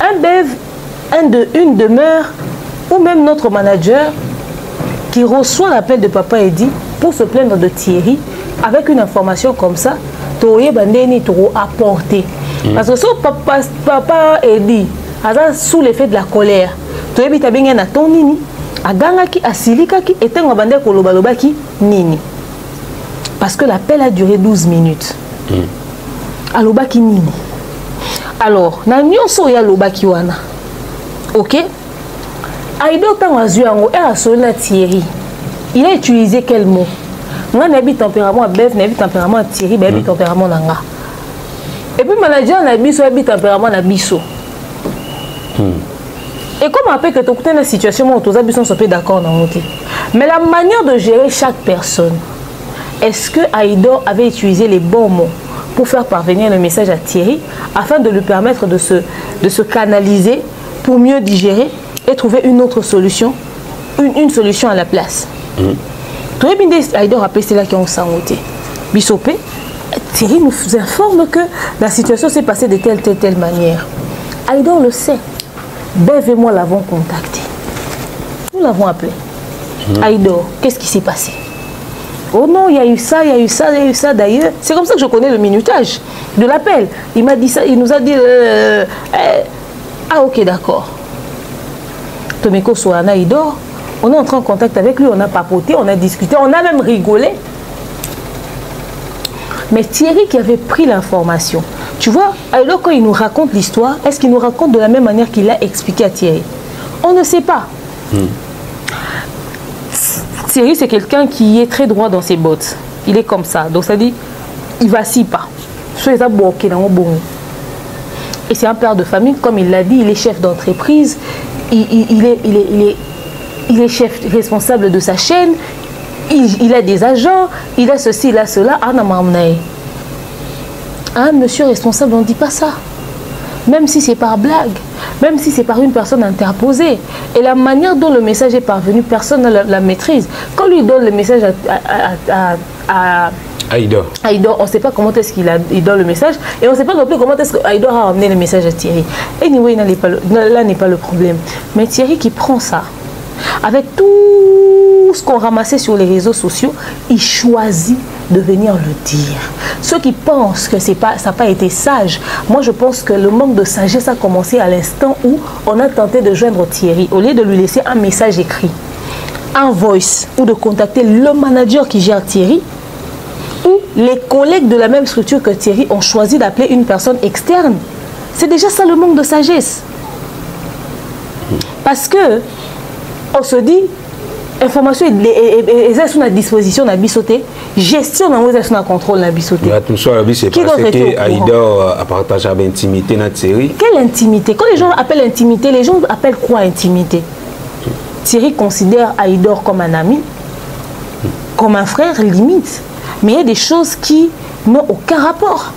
un Bev, une demeure, ou même notre manager qui reçoit l'appel de Papa Eddy pour se plaindre de Thierry, avec une information comme ça, tu as apporté. Parce que si Papa Eddy, sous l'effet de la colère, tu as bien un ton nini, a gangaki, a silikaki, et tu as kolobalobaki nini. Parce que l'appel a duré 12 minutes. Alobaki nini. Alors, na nyonso ya lobaki wana. Ok? Aïdor Tangazuango est à Thierry. Il a utilisé quel mot? Moi, j'ai tempérament à Bev, j'ai tempérament à Thierry, j'ai tempérament à Nga. Et puis, manager n'a pas tempérament à Bisso. Et comme après que tu as une situation où tu as besoin de d'accord dans le mais la manière de gérer chaque personne, est-ce que Aïdor avait utilisé les bons mots pour faire parvenir le message à Thierry afin de lui permettre de se canaliser pour mieux digérer et trouver une autre solution, une solution à la place? Tout le monde Aïdor a passé là qui ont sangoté. Bissopé, Thierry nous informe que la situation s'est passée de telle manière. Aïdor le sait. Bev et moi l'avons contacté. Nous l'avons appelé. Aïdor, qu'est-ce qui s'est passé? Oh non, il y a eu ça, il y a eu ça, il y a eu ça d'ailleurs. C'est comme ça que je connais le minutage de l'appel. Il m'a dit ça, il nous a dit... ah ok, d'accord. Tomeko Soana Aïdor, on est entré en contact avec lui, on a papoté, on a discuté, on a même rigolé. Mais Thierry qui avait pris l'information, tu vois, alors quand il nous raconte l'histoire, est-ce qu'il nous raconte de la même manière qu'il l'a expliqué à Thierry? On ne sait pas. Thierry, c'est quelqu'un qui est très droit dans ses bottes. Il est comme ça. Donc ça dit, il ne vacille pas. Et c'est un père de famille, comme il l'a dit, il est chef d'entreprise, il est chef responsable de sa chaîne, il a des agents, il a ceci, il a cela. Un monsieur responsable, on ne dit pas ça. Même si c'est par blague, même si c'est par une personne interposée. Et la manière dont le message est parvenu, personne ne la maîtrise. Quand lui donne le message à Aïdor, on ne sait pas comment est-ce qu'il donne le message. Et on ne sait pas non plus comment est-ce qu'Aïdor a amené le message à Thierry. Et anyway, là n'est pas le problème. Mais Thierry qui prend ça, avec tout ce qu'on ramassait sur les réseaux sociaux, il choisit de venir le dire. Ceux qui pensent que ça n'a pas été sage, moi je pense que le manque de sagesse a commencé à l'instant où on a tenté de joindre Thierry. Au lieu de lui laisser un message écrit, un voice, ou de contacter le manager qui gère Thierry, ou les collègues de la même structure que Thierry ont choisi d'appeler une personne externe. C'est déjà ça le manque de sagesse. Parce que on se dit, information est sous la disposition de la bisoté, gestion est sous le contrôle de la bisoté. Attention, c'est parce que Aïdor a partagé l'intimité dans la série. Quelle intimité? Quand les gens appellent intimité, les gens appellent quoi intimité? Thierry considère Aïdor comme un ami, comme un frère limite. Mais il y a des choses qui n'ont aucun rapport.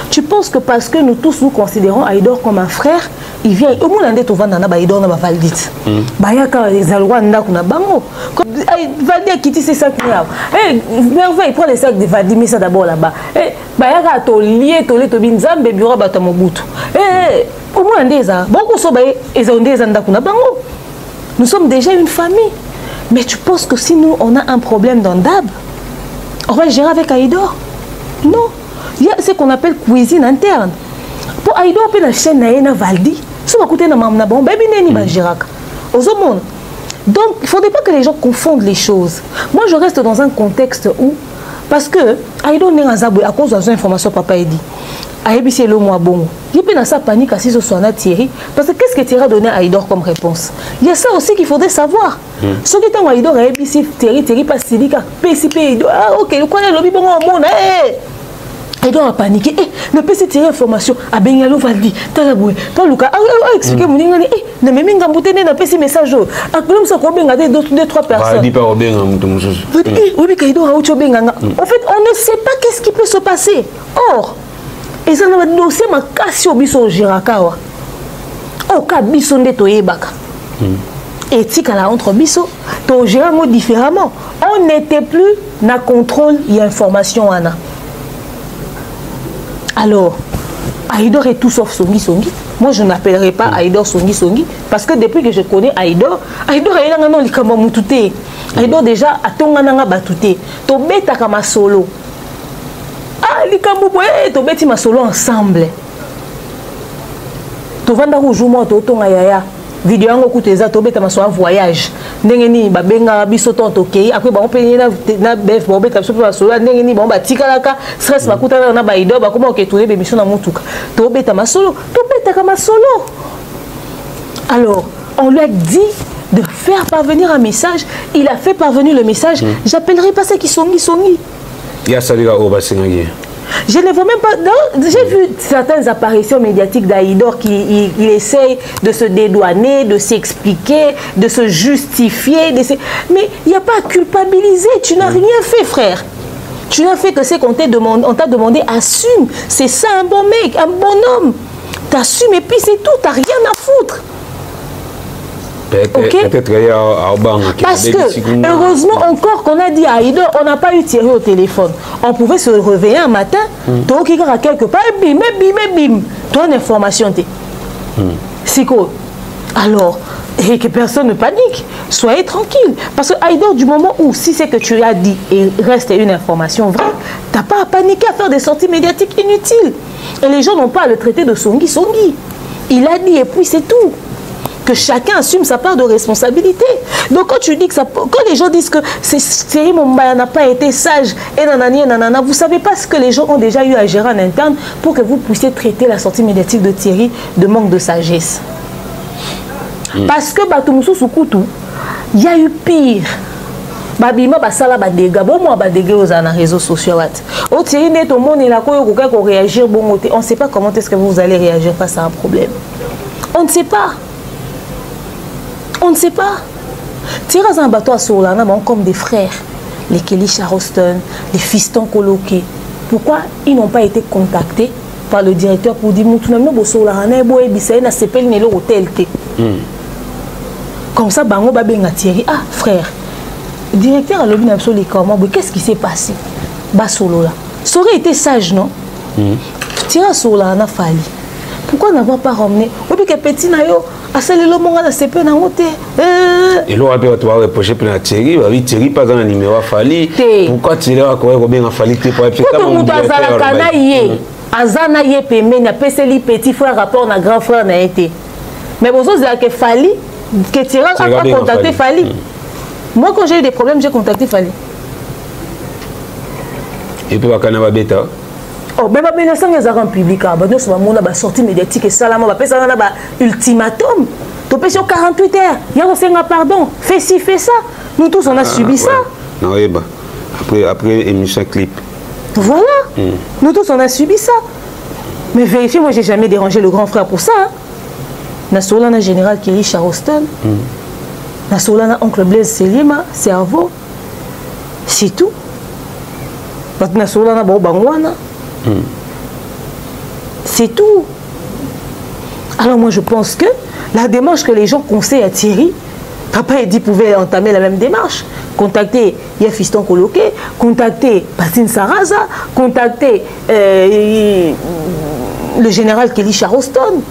Tu penses que parce que nous tous nous considérons Aïdor comme un frère, il vient au monde ande to vanda na Aïdor na ba Valdit. Bayaka ezalwa ndako na bango. Valdi qui c'est ça qui a. Merveille, il prend les sacs de Valdi mais ça d'abord là-bas. Bayaka to lié to binzambe bureau bata mobutu. Au monde ande ça. Beaucoup so ba ezonde za ndako na bango. Nous sommes déjà une famille. Mais tu penses que si nous on a un problème dans Dab, on va le gérer avec Aïdor? Non. Il y a ce qu'on appelle cuisine interne. Pour Aïdor, on peut la chaîne na Valdi. Si on va écouter na mamna bon, baby neni ba Girac. Aux monde. Donc, il ne faudrait pas que les gens confondent les choses. Moi, je reste dans un contexte où, parce que Aïdor n'est pas à cause de l'information papa a dit. Aïbi c'est le mois bon. Il y a sa panique à si ce soit Thierry. Parce que qu'est-ce que Thierry a donné à Aïdor comme réponse? Il y a ça aussi qu'il faudrait savoir. Ce qui est en Aïdor, Aïbi c'est Thierry pas Silica, PCP, ah ok, le coin est lobby bon au monde. Il doit paniquer. Ne peut se tirer information. A Bengalo Valdi, Talaboué, Taluka, expliquer mon ingénieur. Ne me minga bouteille n'a pas ces messages. A comme ça qu'on benga deux trois personnes. Dit pas au benga oui, Kaido a autre benga. En fait, on ne sait pas qu'est-ce qui peut se passer. Or, et ça n'a dossier ma casse au biso Girakawa. Au cas biso de Toyebaka. Éthique à la entre biso, to gérer différemment. On n'était plus na contrôle il y a information ana. Alors, Aïdor est tout sauf Songi Songi. Moi, je n'appellerai pas Aïdor Songi Songi parce que depuis que je connais Aïdor est là dans les kamamutute. Aïdor déjà a tongana batute. To beta kama solo. Ah, les kambouboué, to beti ma solo ensemble. To vanda roujouma to tonga yaya. Vidéo ngo kuteza to beta ma so voyage. Ndenge ni ba benga biso tonto kei après ba on paye na bef ba beta so pa solo ndenge ni ba ba tikalaka stress ba kutana na ba Aïdor ba comment que tourner mission na mutuka to beta ma solo to beta kama solo. Alors on lui a dit de faire parvenir un message, il a fait parvenir le message. J'appellerai pas ça qui songi. Il y a ça les gars au bassin. Je ne vois même pas. J'ai vu certaines apparitions médiatiques d'Aïdor qui il essaye de se dédouaner, de s'expliquer, de se justifier. Mais il n'y a pas à culpabiliser. Tu n'as rien fait, frère. Tu n'as fait que ce qu'on t'a demandé. Assume. C'est ça un bon mec, un bon homme. T'assumes et puis c'est tout. T'as rien à foutre. Okay. Parce que, heureusement encore qu'on a dit à Aïdor, on n'a pas eu Thierry au téléphone. On pouvait se réveiller un matin, toi qui a quelque part, bim, toi une information. C'est quoi? Alors, et que personne ne panique, soyez tranquille. Parce que Aïdor, du moment où, si c'est que tu as dit et reste une information vraie, tu n'as pas à paniquer, à faire des sorties médiatiques inutiles. Et les gens n'ont pas à le traiter de songi. Il a dit et puis c'est tout. Que chacun assume sa part de responsabilité. Donc quand tu dis que ça, quand les gens disent que Thierry Mombaya n'a pas été sage et nanana, vous savez pas ce que les gens ont déjà eu à gérer en interne pour que vous puissiez traiter la sortie médiatique de Thierry de manque de sagesse. Parce que Batoumoussou Soukoutou, il y a eu pire. Babima basala ba dégâts, bon moi ba dégâts aux réseaux sociaux. Au Thierry net au monde il a quoi réagir bon on ne sait pas comment est-ce que vous allez réagir face à un problème. On ne sait pas. On ne sait pas. Tira un bateau à Solana comme des frères, les Kelly Charleston, les fistons coloqués. Pourquoi ils n'ont pas été contactés par le directeur pour dire Moutounamno Solana boy bisaï na sepel nelo hôtel té. Comme ça bango babenga Thierry. Ah frère, directeur à l'objet absolu comment qu'est-ce qui s'est passé? Ba solo là. Ça aurait été sage non? Tira Solana Fali. Pourquoi n'avoir pas ramené? Ou bien que petit nayo le monde a CP na ngote. Et l'on a pu reprocher pour la Thierry, oui Thierry pas dans le numéro à Fali. Pourquoi Thierry a quoi bien à Fali pour être comme Azana Kanaye. Azana ye pemé na PCLI petit frère rapport na grand frère na été. Mais vous avez que Fali que Thierry a pas contacté Fali. Moi quand j'ai eu des problèmes, j'ai contacté Fali. Et puis Wakana Beta. Oh, mais les gens en public, ils ont sorti médiatique et ça, ils ont ultimatum. Tu peux sur 48 heures, il y a un pardon, fais ci, fais ça. Nous tous, on a subi ça. Non, après émission clip. Voilà, nous tous, on a subi ça. Mais vérifiez, moi, j'ai jamais dérangé le grand frère pour ça. Nasolana général Kelly Charleston, Nasolana oncle Blaise Selima, cerveau, c'est tout. C'est tout. Alors moi je pense que la démarche que les gens conseillent à Thierry, Papa Edi pouvait entamer la même démarche. Contacter Fiston Koloké, contacter Patine Saraza, contacter le général Kelly Charleston,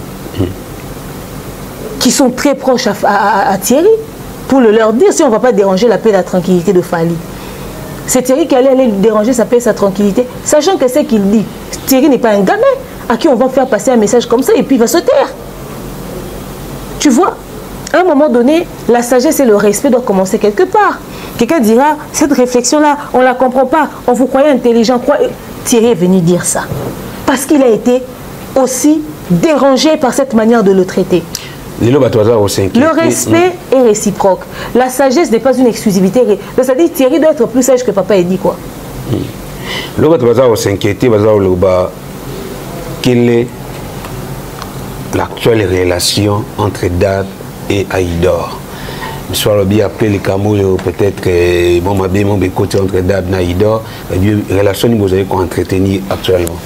qui sont très proches à Thierry, pour leur dire si on ne va pas déranger la paix et la tranquillité de Fali. C'est Thierry qui allait aller lui déranger sa paix et sa tranquillité, sachant que c'est qu'il dit. Thierry n'est pas un gamin à qui on va faire passer un message comme ça et puis il va se taire. Tu vois, à un moment donné, la sagesse et le respect doivent commencer quelque part. Quelqu'un dira, cette réflexion-là, on ne la comprend pas, on vous croyait intelligent. Thierry est venu dire ça. Parce qu'il a été aussi dérangé par cette manière de le traiter. Le respect est réciproque. La sagesse n'est pas une exclusivité. C'est-à-dire Thierry doit être plus sage que Papa Edi, quoi. Quelle est l'actuelle relation entre Dab et Aïdor? Je suis bien appelé les Camerounais, peut-être que mon côté entre Dab et Aïdor, la relation que vous avez entretenue actuellement.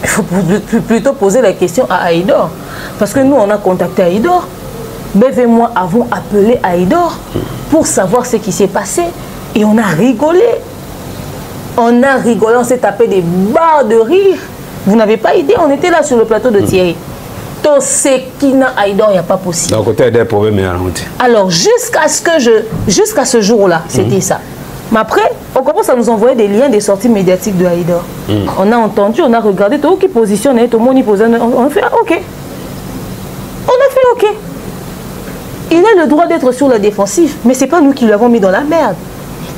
Il faut plutôt poser la question à Aïdor. Parce que nous, on a contacté Aïdor. Bev et moi avons appelé Aïdor pour savoir ce qui s'est passé. Et on a rigolé. On a rigolé, on s'est tapé des barres de rire. Vous n'avez pas idée, on était là sur le plateau de Thierry. Tout ce qui n'a Aïdor, il n'y a pas possible. Donc, côté des problèmes. Alors, jusqu'à ce jour-là, c'était ça. Mais après, on commence à nous envoyer des liens des sorties médiatiques de Aïdor. On a entendu, on a regardé, tout qui positionne, tout le monde y posait. On a fait OK. On a fait OK. Il a le droit d'être sur la défensive, mais ce n'est pas nous qui l'avons mis dans la merde.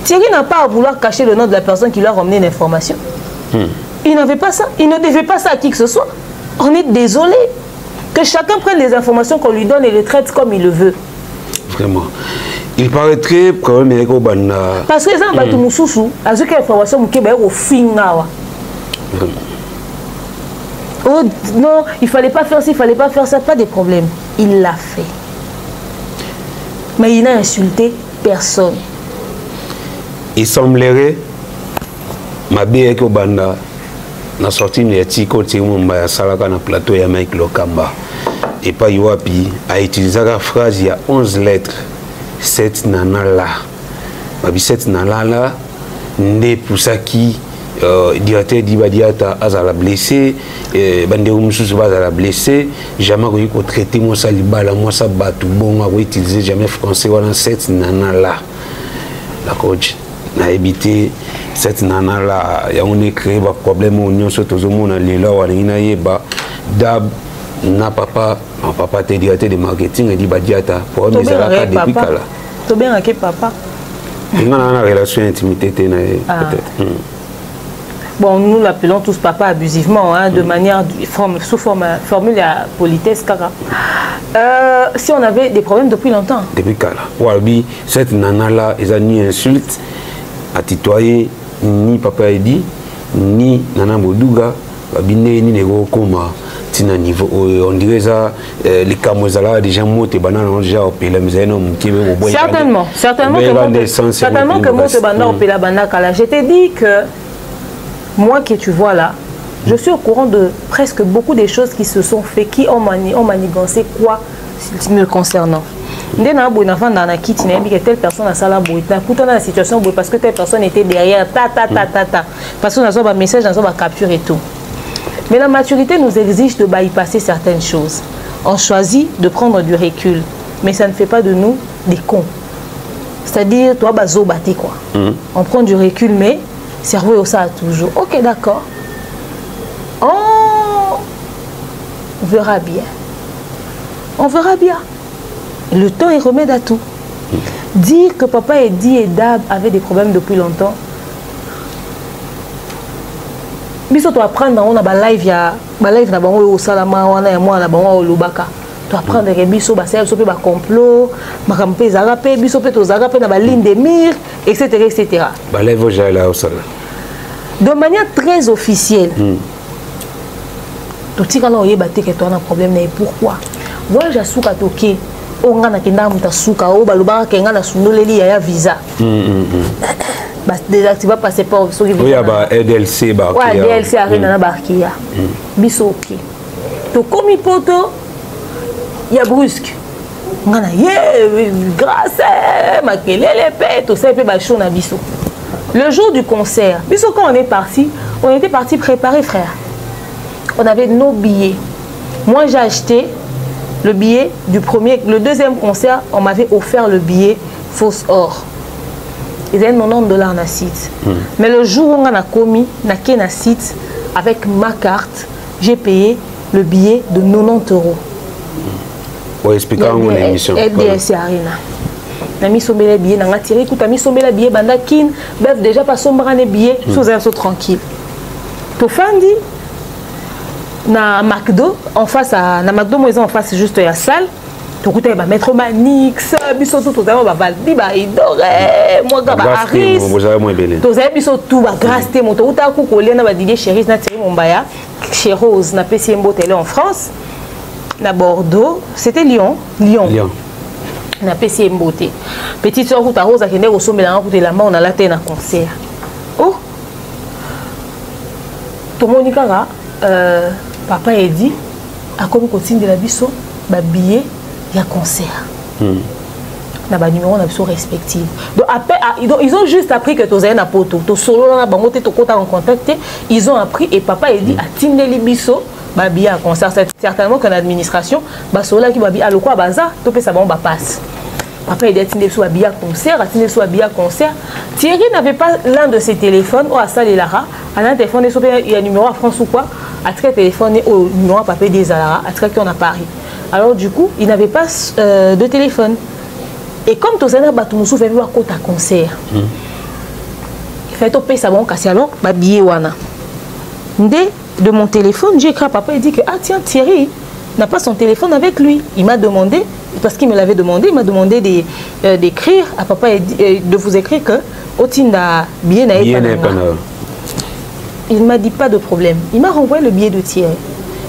Thierry n'a pas à vouloir cacher le nom de la personne qui lui a ramené l'information. Il n'avait pas ça. Il ne devait pas ça à qui que ce soit. On est désolé. Que chacun prenne les informations qu'on lui donne et les traite comme il le veut. Vraiment. Il paraîtrait quand même que parce que ça, tout mususu, à ce que l'information est au fin. Oh non, il fallait pas faire ça, il fallait pas faire ça, pas de problème. Il l'a fait. Mais il n'a insulté personne. Il semblerait, ma bien que Banda n'a sorti une article sur mon salaka na plateau ya Mike Lokamba et pas Yoapi a utilisé la phrase il y a 11 lettres. Cette nana là, cette nana là, n'est pour ça qui directeur d'Ibadiata a la blessé, Banderoumsous va la blessé, jamais eu qu'on traiter moi ça libala moi ça batou bon a utiliser jamais français voilà cette nana là. La coach n'a évité cette nana là, il y a un créé un problème au union surtout au monde les là on y ba Dab n'a papa te directeur de marketing et d'Ibadiata pour mes alaka depuis kala. Tu bien avec papa. Il y a une relation intimité peut-être. Bon, nous l'appelons tous papa abusivement, hein, de manière, sous formule à politesse, cara. Si on avait des problèmes depuis longtemps. Depuis quand là? Wabi, cette nana-là, ils ont ni insulte à tutoyer ni Papa Edi, ni Nana Modouga, ni Nego Koma. Niveau, on dirait ça, les Kamozala, des gens montent et bananes ont déjà opéré, mais certainement que monte bana opéré la banakala. Je t'ai dit que moi que tu vois là, je suis au courant de presque beaucoup des choses qui se sont faites, qui ont manigancé quoi me concernant. Dès que telle personne a ça là, la situation parce que telle personne était derrière, parce qu'on a un message, on a capture et tout. Mais la maturité nous exige de bypasser certaines choses. On choisit de prendre du recul, mais ça ne fait pas de nous des cons. C'est-à-dire, toi, bazo bâti quoi. On prend du recul, mais cerveau ça toujours. Ok, d'accord. On verra bien. On verra bien. Le temps est remède à tout. Dire que Papa Edi et Dab avaient des problèmes depuis longtemps. Biso tu apprendre on a ba live ya ba live na bango au salama wana ya moi na bango au lubaka tu apprendre que biso ba sel so pe ba complot makampe zarape biso pe to zarape na ba ligne de mire etc. Ba live au jala au sala de manière très officielle. Tu tika na oyeba te que tu as un problème mais pourquoi moi jasuka toke onga na kenda muta suka o ba lubaka kenga na sundoleli ya visa désactiva passeport soki oui ba EDLC ba ouais EDLC arena na barkia biso ok to komi poto ya brusque ngana ye grâce makelele pe to ça pe ba show na biso le jour du concert biso quand on était parti préparer frère on avait nos billets moi j'ai acheté le billet le deuxième concert on m'avait offert le billet fausse or. Ils avaient $90 dans le site. Mais le jour où on a commis, on a site avec ma carte, j'ai payé le billet de €90. Pour expliquer mon émission. LDS Arena. On a mis les billets, on a tiré, écoute, on a mis les billets, bandakin, bref, déjà pas sombre les billets, sous un saut tranquille. Tout fandi, na McDo, en face à, na McDo, moi, en face, juste la salle. Tout le monde va mettre Manix, biso tout le monde va balbi, va idorer, moi gaba Aris. Tout ça biso tout va grâce te moto. Tout à coup collé na ba Didier Chéris na Thierry Mombaya, chez Rose na PCMBO télé en France, na Bordeaux, c'était Lyon. Na PCMBO té. Petite sœur Ruta Rose a kende au sommet là côté la main on a la tête na concert. Oh. Tout le monde kara papa a dit à comme continue de la biso ba billet il y a concert. Na ba numéro na biso respective. Donc après ils ont juste appris que tozaye na poto, to solo na bango te to kota en contact, ils ont appris et papa il dit a tindeli biso ba billet à concert. Certainement que l'administration ba solo qui ba billet aloko baza to pe ça ba passe. Papa il a tindeli biso ba billet à concert, a tindeli biso ba billet à concert. Thierry n'avait pas l'un de ses téléphones ou à ça les Lara, à un téléphone il y a numéro à France ou quoi, à très téléphone au numéro à papa des Alara, à très qu'on a Paris. Alors du coup, il n'avait pas de téléphone. Et comme tout ça, il fait un concert. Il fait topé ça bon casser alors, billet wana. De mon téléphone, j'ai écrit à papa et dit que ah tiens Thierry n'a pas son téléphone avec lui. Il m'a demandé parce qu'il me l'avait demandé, il m'a demandé d'écrire à papa et de vous écrire que Otinda billet n'a pas. Il m'a dit pas de problème. Il m'a renvoyé le billet de Thierry.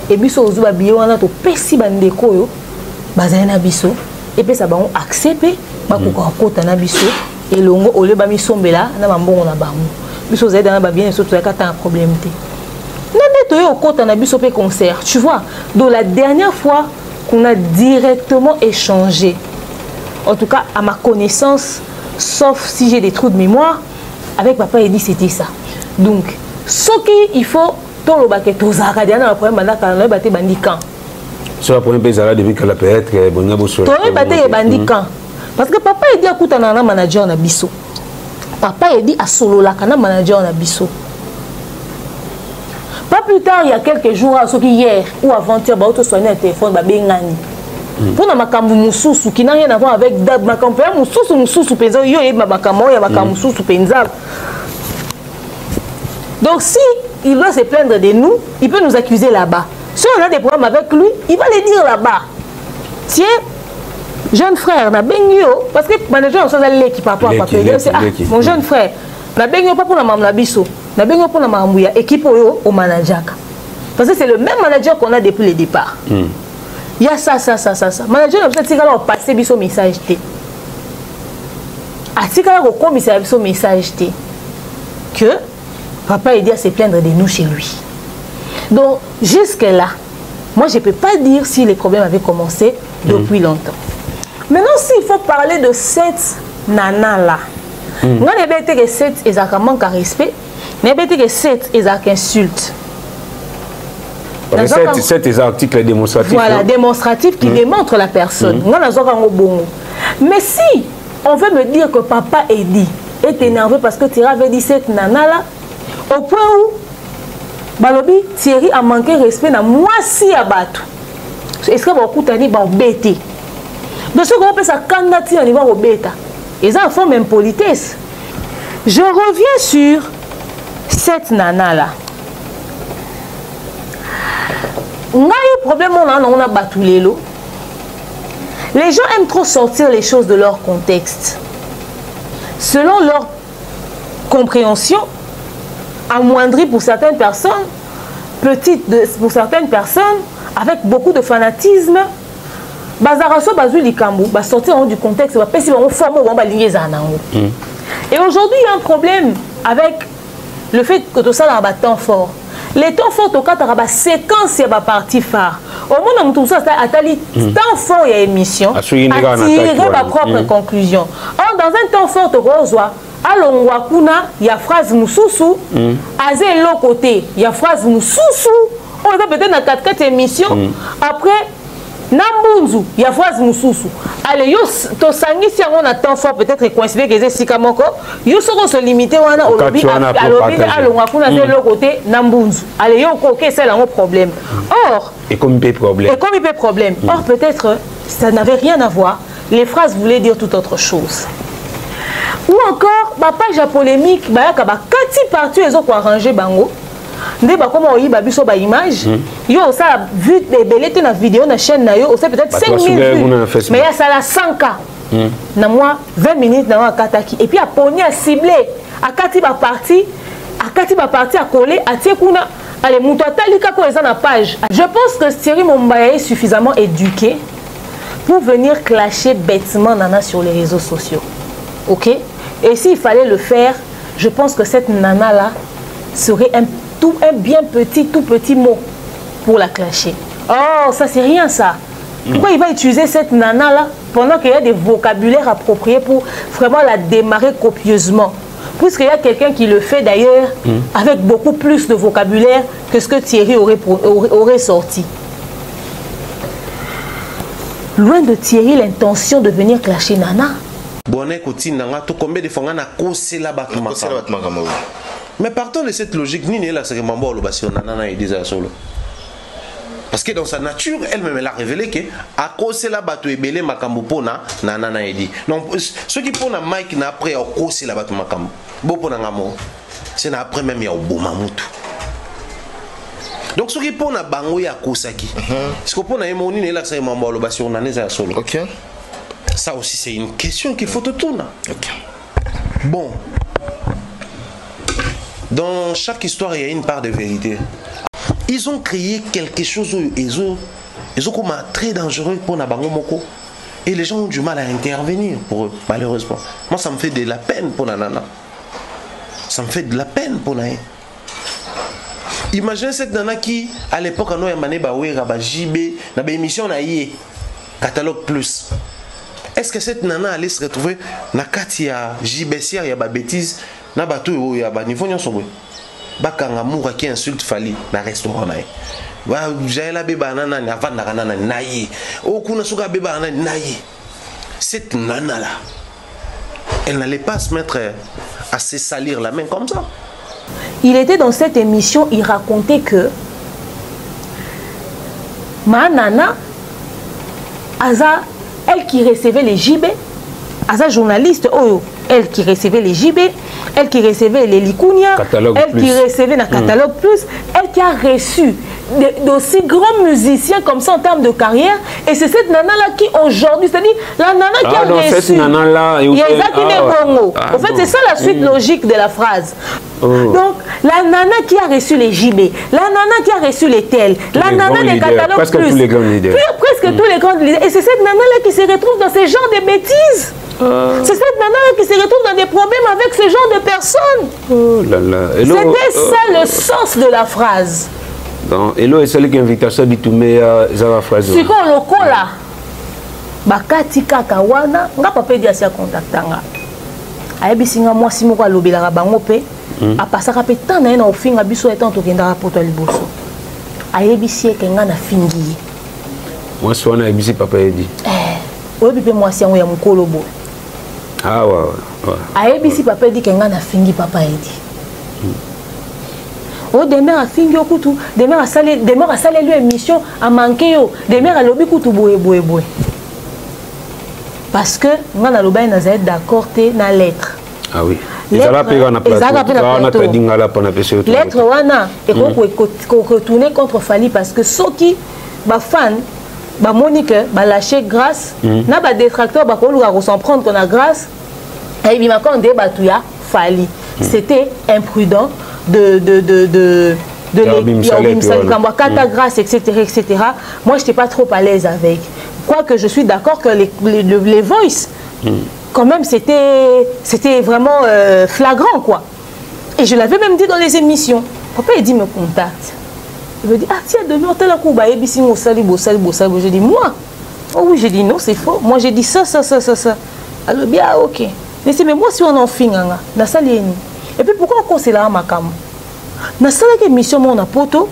Et biso ozuba billet wana to pesi bandeko yo bazana na biso et puis ça ba on accepter ba ko kota na biso et longo ole ba misombela na mambongo na bango biso zeda na ba bien surtout ya kata un problème té nande to yo kota na biso pe concert tu vois. Donc la dernière fois qu'on a directement échangé, en tout cas à ma connaissance, sauf si j'ai des trous de mémoire, avec papa il dit c'était ça. Donc ce qu'il faut tout le baquet, tout ça, il y a un problème maintenant quand on a battu bandican. Sur le premier pays, depuis qu'elle a peut-être bon yabo sur. Tout le battu bandican. Parce que papa il dit à couta na manager na biso. Papa il dit à solo la kana manager na biso. Pas plus tard, il y a quelques jours, hier ou avant-hier, bah auto soigner un téléphone, bah bengani. Pour na makambu mususu qui n'a rien à voir avec dab makambu mususu penza yo e makambo ya makambu mususu penza. Donc si il doit se plaindre de nous, il peut nous accuser là-bas. Si on a des problèmes avec lui, il va les dire là-bas. Tiens, jeune frère, na bengyo, parce que manager on s'en l'équipe par rapport à papa. Mon jeune frère, na bengyo pas pour la maman biso, na bengyo pour la maman ya équipe au manager. Parce que c'est le même manager qu'on a depuis le départ. Il y a ça. Manager n'a pas dit qu'on passer biso message té. A dit qu'on commissaire biso message té que papa il dit à se plaindre de nous chez lui. Donc, jusque-là, moi, je ne peux pas dire si les problèmes avaient commencé depuis longtemps. Maintenant, s'il faut parler de cette nana-là, moi, je n'ai pas dit que cette est un manque à respect, je n'ai pas dit que cette est un insulte. C'est un article démonstratif. Voilà, démonstratif qui démontre la personne. Mais si on veut me dire que papa est énervé parce que Thierry avait dit cette nana-là, au point où Balobi, Thierry a manqué de respect na moi si à battre. Est-ce que vous avez bêté? De ce qu'on appelle ça candidature au niveau bêta. Ils ont fait même politesse. Je reviens sur cette nana-là. On a eu problème, on a battu les lots. Les gens aiment trop sortir les choses de leur contexte. Selon leur compréhension, amoindrie pour certaines personnes, petite pour certaines personnes, avec beaucoup de fanatisme, bazaraso bazu likambu, ba sortir du contexte, ba pesi ba former ba lier za nango. Et aujourd'hui, il y a un problème avec le fait que tout ça a un temps fort. Les temps forts, au cas de la séquence, il y a une partie phare. Au moins, tout ça, a temps fort, il y a émission, à tirer ma propre conclusion. Or, dans un temps fort, il y a phrase moussousou, à l'autre côté, il y a phrase moussousou, on va peut-être dans 4 émissions, après, Nambunzu, il y a phrase moussousou. Allez, to sangi si on a temps fort peut-être coïncider que c'est sikamoko, yo se limiter wana au lobby à l'autre côté Nambunzu. Allez, yo OK, c'est un problème. Or, et comme il problème. Or peut-être ça n'avait rien à voir. Les phrases voulaient dire tout autre chose. Ou encore, ma page à polémique, bah ka ba kati partout ils ont arrangé bango. Ndé ba comment oyi ba biso ba image. Yo ça vu des belles na vidéo na chaîne na yo, c'est peut-être 5000 vues. Mais il y a ça la 100K. Na moi 20 minutes na kataki et puis a pogné à cibler à kati ba parti à coller à tiekuna. Allez, muto talika ko eza na page. Je pense que Thierry Mombaya est suffisamment éduqué pour venir clasher bêtement Nana sur les réseaux sociaux. OK? Et s'il fallait le faire, je pense que cette nana là serait un bien tout petit mot pour la clasher. Oh, ça c'est rien ça. Pourquoi il va utiliser cette nana là pendant qu'il y a des vocabulaires appropriés pour vraiment la démarrer copieusement? Puisqu'il y a quelqu'un qui le fait d'ailleurs avec beaucoup plus de vocabulaire que ce que Thierry aurait sorti. Loin de Thierry l'intention de venir clasher Nana. Mais partons de cette logique, parce que dans sa nature, elle-même, elle a révélé que à cause de la bateau et belé makambo pona nanana edi. Donc ceux qui pona Mike n'a après à cause de la bateau makambo, bo pona ngamo, c'est na après même ya oboma mutu. Donc ceux qui pona bango ya kosaki. Ce que pona emoni ne la sa mambo lo basi on naneza solo. OK. Ça aussi c'est une question qu'il faut te tourner. OK. Bon. Dans chaque histoire, il y a une part de vérité. Ils ont créé quelque chose, ils ont comme très dangereux pour Nabango Moko. Et les gens ont du mal à intervenir pour eux, malheureusement. Moi, ça me fait de la peine pour Nanana. Ça me fait de la peine pour Naé. Imaginez cette nana qui, à l'époque, en Oyamane Bawera, JB, dans l'émission Naïe, Catalogue Plus. Est-ce que cette nana allait se retrouver dans Katia JB, il y a des bêtises? Na bato il y a niveau nyonso bakanga moura qui insulte Fali na restaurant nae wa jaela beba nana na vanda nana nayi okuna suka beba nana nayi. Cette nana là elle n'allait pas se mettre à se salir la main comme ça. Il était dans cette émission, il racontait que ma nana Aza, elle qui recevait les JB, Aza journaliste, oh, elle qui recevait les JB, elle qui recevait les Likunia, elle qui recevait dans Catalogue Plus, elle qui a reçu d'aussi grands musiciens comme ça en termes de carrière. Et c'est cette nana-là qui aujourd'hui, c'est-à-dire la nana qui a reçu. Cette nana-là, il y a Bongo. En fait, c'est ça la suite logique de la phrase. Donc, la nana qui a reçu les JB, la nana qui a reçu les TEL, la nana des Catalogues Plus, presque tous les grands leaders. Et c'est cette nana-là qui se retrouve dans ce genre de bêtises. C'est cette nana qui se retrouve dans des problèmes avec ce genre de personnes. Oh là là. C'était ça le sens de la phrase. Et là, c'est l'invitation de Bitoumé à la phrase. C'est quand le cola, bakati kakawana, nga papa dit à sa contactanga. Ayebisinga moi si moko alobela bango pe, apasaka pe tant na au finga biso etant to kenda rapporter liboso. Ayebisi ke nga na fingi. Moi so na ayebisi papa dit. Oyebi pe moi si yango ya mukolo bo. Ah ouais. Ayebisi papa dit ke nga na fingi papa dit. Oh, demain à fingi okutu, demain à saler lui émission à manquer yo, demain à lobi kutu boé. Parce que moi na loba na zaid d'accord té na lettre. Ah oui. Ils allaient payer na plateau. Lettre wana et qu'on retourner contre Fali parce que ceux qui ba fan ba Monique ba lâcher grâce na ba détracteur ba ko luka s'en prendre qu'on a grâce et bien quand débat tout ya Fali. C'était imprudent de grâce, etc. Moi, je n'étais pas trop à l'aise avec. Quoique je suis d'accord que les voice, quand même, c'était vraiment flagrant, quoi. Et je l'avais même dit dans les émissions. Papa, il dit, me contacte. Il me dit, ah tiens, demain, on a coup, j'ai dit, moi? Oh oui, j'ai dit, non, c'est faux. Moi, j'ai dit ça. Alors, bien, ok. Mais moi, si on en finit, et puis, pourquoi on conseille là, ma cam? Na sala ke mission mon poto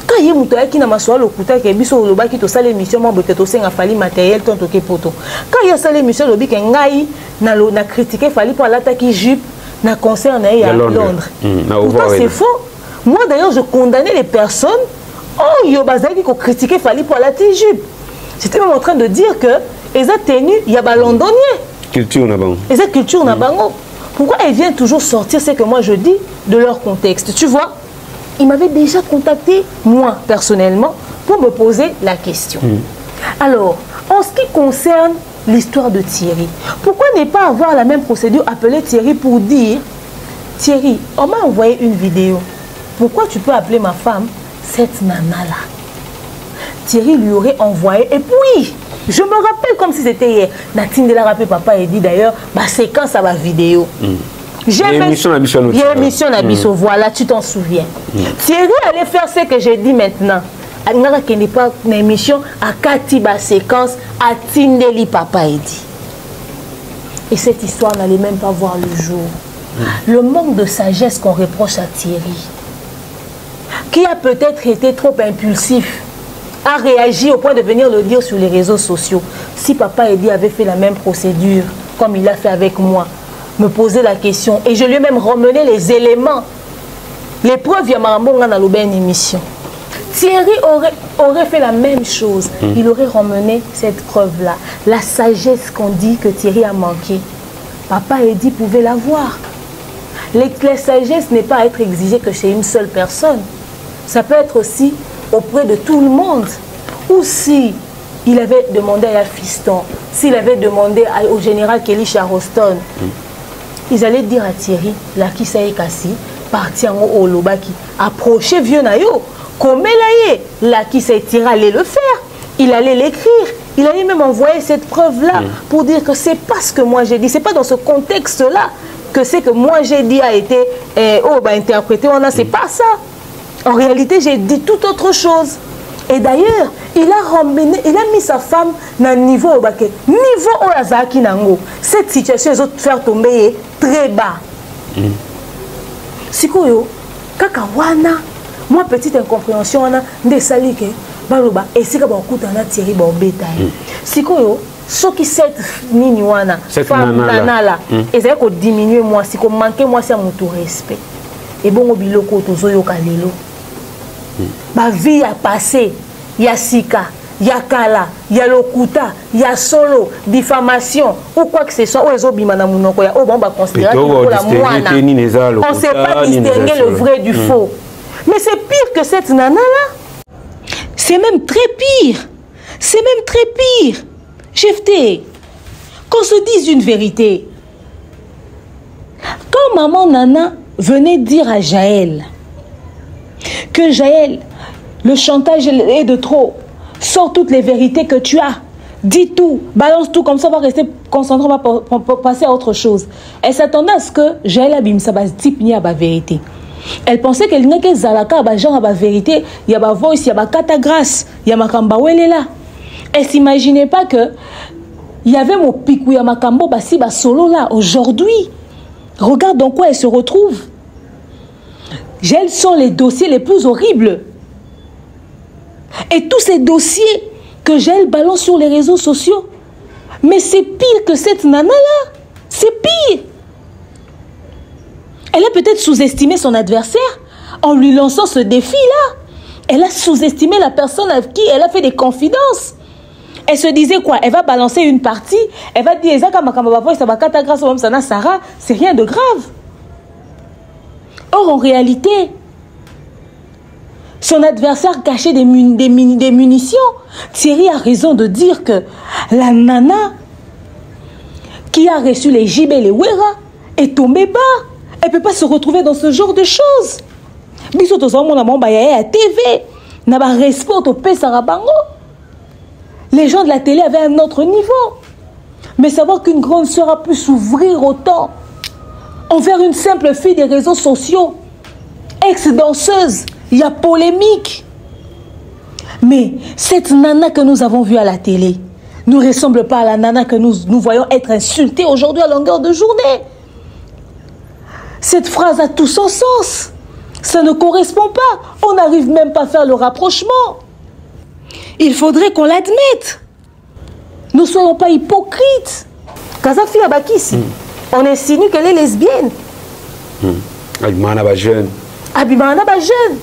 ka ye muto yaki na maswa lokuta ke biso loba ki to sala mission mon bote to senga fali matériel ton to ke poto ka ya sala mission lobi ke ngai na critiquer fali pour l'attaque jupe na concert na ya Londres. Pourtant c'est faux. Moi d'ailleurs je condamnais les personnes yo bazaki ko critiquer fali pour l'attaque jupe. J'étais même en train de dire que les a tenu il y a ba londonien culture na bango. Les culture na bango. Pourquoi ils viennent toujours sortir ce que moi je dis de leur contexte? Tu vois, ils m'avaient déjà contacté, moi, personnellement, pour me poser la question. Alors, en ce qui concerne l'histoire de Thierry, pourquoi ne pas avoir la même procédure, appeler Thierry pour dire, Thierry, on m'a envoyé une vidéo. Pourquoi tu peux appeler ma femme cette nana-là? Thierry lui aurait envoyé, et puis... Je me rappelle comme si c'était hier. Natine de la rappelé papa et dit d'ailleurs, ma séquence à ma vidéo. J'ai émission à Bisso, voilà, tu t'en souviens. Thierry allait faire ce que j'ai dit maintenant. Il n'y a pas une émission à Katiba séquence à Tindeli papa et dit. Et cette histoire n'allait même pas voir le jour. Le manque de sagesse qu'on reproche à Thierry, qui a peut-être été trop impulsif, a réagi au point de venir le dire sur les réseaux sociaux. Si papa Eddy avait fait la même procédure, comme il l'a fait avec moi, me poser la question, et je lui ai même ramené les éléments, les preuves, il y a une émission. Thierry aurait fait la même chose. Il aurait ramené cette preuve-là. La sagesse qu'on dit que Thierry a manqué, papa Eddy pouvait l'avoir. La sagesse n'est pas à être exigée que chez une seule personne. Ça peut être aussi auprès de tout le monde. Ou si il avait demandé à Fiston, s'il avait demandé au général Kelly Charoston, ils allaient dire à Thierry, la qui s'est cassé, parti en haut au Lobaki, approchez vieux Nayo, comme la qui s'est tiré, allait le faire, il allait l'écrire, il allait même envoyer cette preuve-là pour dire que c'est pas ce que moi j'ai dit, c'est pas dans ce contexte-là que c'est que moi j'ai dit a été interprété, c'est pas ça. En réalité, j'ai dit tout autre chose. Et d'ailleurs, il a mis sa femme dans un niveau où Azaki Nango. Cette situation, les autres faire tomber très bas. Sikoyo, kakawana, moi petite incompréhension, de salike, baloba, et c'est que beaucoup d'ana Thierry Bobeta. Sikoyo, ce qui cette niniwana, femme nanala, et c'est qu'on diminue moi, si qu'on manque moi, c'est mon tout respect. Et bon, au biloko, tozoyo kalelo. Ma vie a passé, il y a Sika, il y a Kala, il y a Lokuta, il y a Solo, diffamation, ou quoi que ce soit, on ne sait pas distinguer le vrai du faux. Mais c'est pire que cette nana-là. C'est même très pire. C'est même très pire. Chefté, qu'on se dise une vérité. Quand maman Nana venait dire à Jaël, que Jaël, le chantage est de trop. Sors toutes les vérités que tu as. Dis tout, balance tout, comme ça on va rester concentré, on va passer à autre chose. Elle s'attendait à ce que Jaël abim ça va type ni à la vérité. Elle pensait qu'elle n'est que Zalaka, genre à la vérité, il y a ma voice, il y a ma cata grâce, il y a ma kambawele là. Elle s'imaginait pas que il y avait mon pic où il y a ma kambo basi ba solo là aujourd'hui. Regarde dans quoi elle se retrouve. Quels sont les dossiers les plus horribles. Et tous ces dossiers que Jaël balance sur les réseaux sociaux. Mais c'est pire que cette nana-là. C'est pire. Elle a peut-être sous-estimé son adversaire en lui lançant ce défi-là. Elle a sous-estimé la personne avec qui elle a fait des confidences. Elle se disait quoi? Elle va balancer une partie. Elle va dire c'est rien de grave. Or, en réalité, son adversaire cachait des munitions. Thierry a raison de dire que la nana qui a reçu les JB et les Wera est tombée bas. Elle ne peut pas se retrouver dans ce genre de choses. Les gens de la télé avaient un autre niveau. Mais savoir qu'une grande sœur a pu s'ouvrir autant envers une simple fille des réseaux sociaux, ex-danseuse, il y a polémique. Mais cette nana que nous avons vue à la télé ne ressemble pas à la nana que nous voyons être insultée aujourd'hui à longueur de journée. Cette phrase a tout son sens. Ça ne correspond pas. On n'arrive même pas à faire le rapprochement. Il faudrait qu'on l'admette. Ne soyons pas hypocrites. Kazafi Abakisi, on insinue qu'elle est lesbienne. Abimana ba jeune. Abimana ba jeune.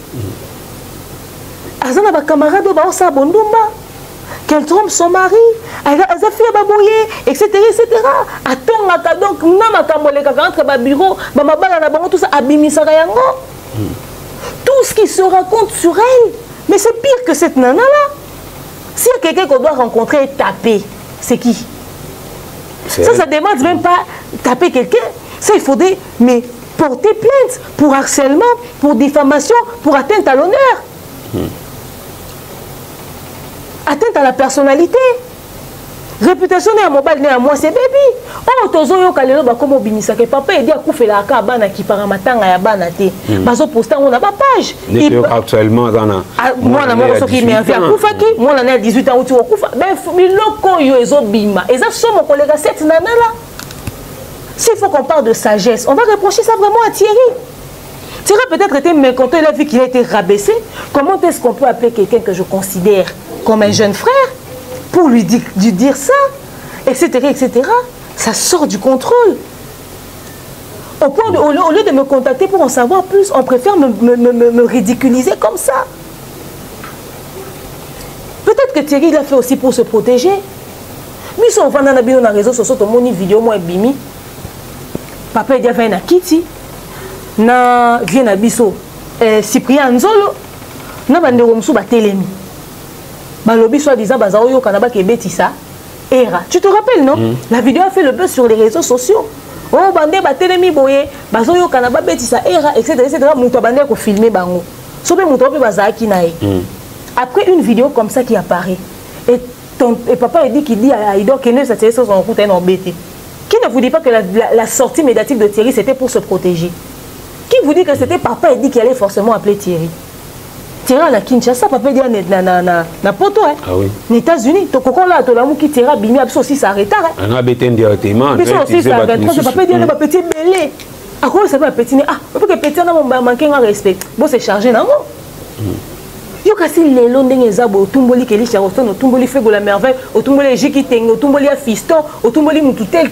Azana ba camarade ba sa bondumba. Qu'elle trompe son mari. Azafi Ababouye, etc. etc. Attends, donc, namaka moleka entre ba bureau, ba mabala na bango tout ça abimisaka yango. Tout ce qui se raconte sur elle. Mais c'est pire que cette nana là. Si quelqu'un qu'on doit rencontrer et taper, c'est qui? Ça demande même pas taper quelqu'un. Ça, il faudrait mais porter plainte pour harcèlement, pour diffamation, pour atteinte à l'honneur. Atteinte à la personnalité. Réputation n'est à mobile, n'est à moi, c'est bébé. Oh, tozo yo kalelo ba comme obinisa que papa et dit à koufela ka bana qui paramatanga ya bana te. Bazo poster on a pas page. Actuellement dans moi na moi so qui me fait koufaki, moi na 18 ans où tu koufa. Ben biloko yo ezo bima. Et ça somo collègue cette nana là. S'il faut qu'on parle de sagesse, on va reprocher ça vraiment à Thierry. Thierry peut-être était mécontent, il a vu qu'il a été rabaissé. Comment est-ce qu'on peut appeler quelqu'un que je considère comme un jeune frère pour lui dire ça, etc., etc. Ça sort du contrôle. Au lieu de me contacter pour en savoir plus, on préfère me ridiculiser comme ça. Peut-être que Thierry l'a fait aussi pour se protéger. Mais si on va dans les réseaux sociaux, tout le monde vidéo, moi, bimi. Papa il dit na Kiti, na vient na biso, Cyprien Nzolo, na bande romsu ba telemi. Balobi soit disant bazao yo kanaba ke betisa era. Tu te rappelles non? La vidéo a fait le buzz sur les réseaux sociaux. Oh bande ba telemi boye, bazo yo kanaba betisa era etc. etc. Muto bande ko filmer bango. Sobe muto pe bazaki na ye. Après une vidéo comme ça qui apparaît et papa il dit qu'il dit à Ido que ne ça c'est son route en embêté. Qui ne vous dit pas que la sortie médiatique de Thierry c'était pour se protéger? Qui vous dit que c'était papa il dit qu'il allait forcément appeler Thierry? Thierry à la Kinshasa, papa dit na poto hein. Ah oui. Les États-Unis, to koko là to la mu qui Thierry bimi abso aussi s'arrêter hein. On a bété directement. Mais aussi ça 23 papa dit na petit belé. À quoi ça va petit ah, parce que petit na manquer un respect. Bon c'est chargé na mo. Yo kasi lelo ndenge zabo otumboli kelisha rosto otumboli fego la merveille otumboli jiki tengo otumboli a fiston otumboli mutu tel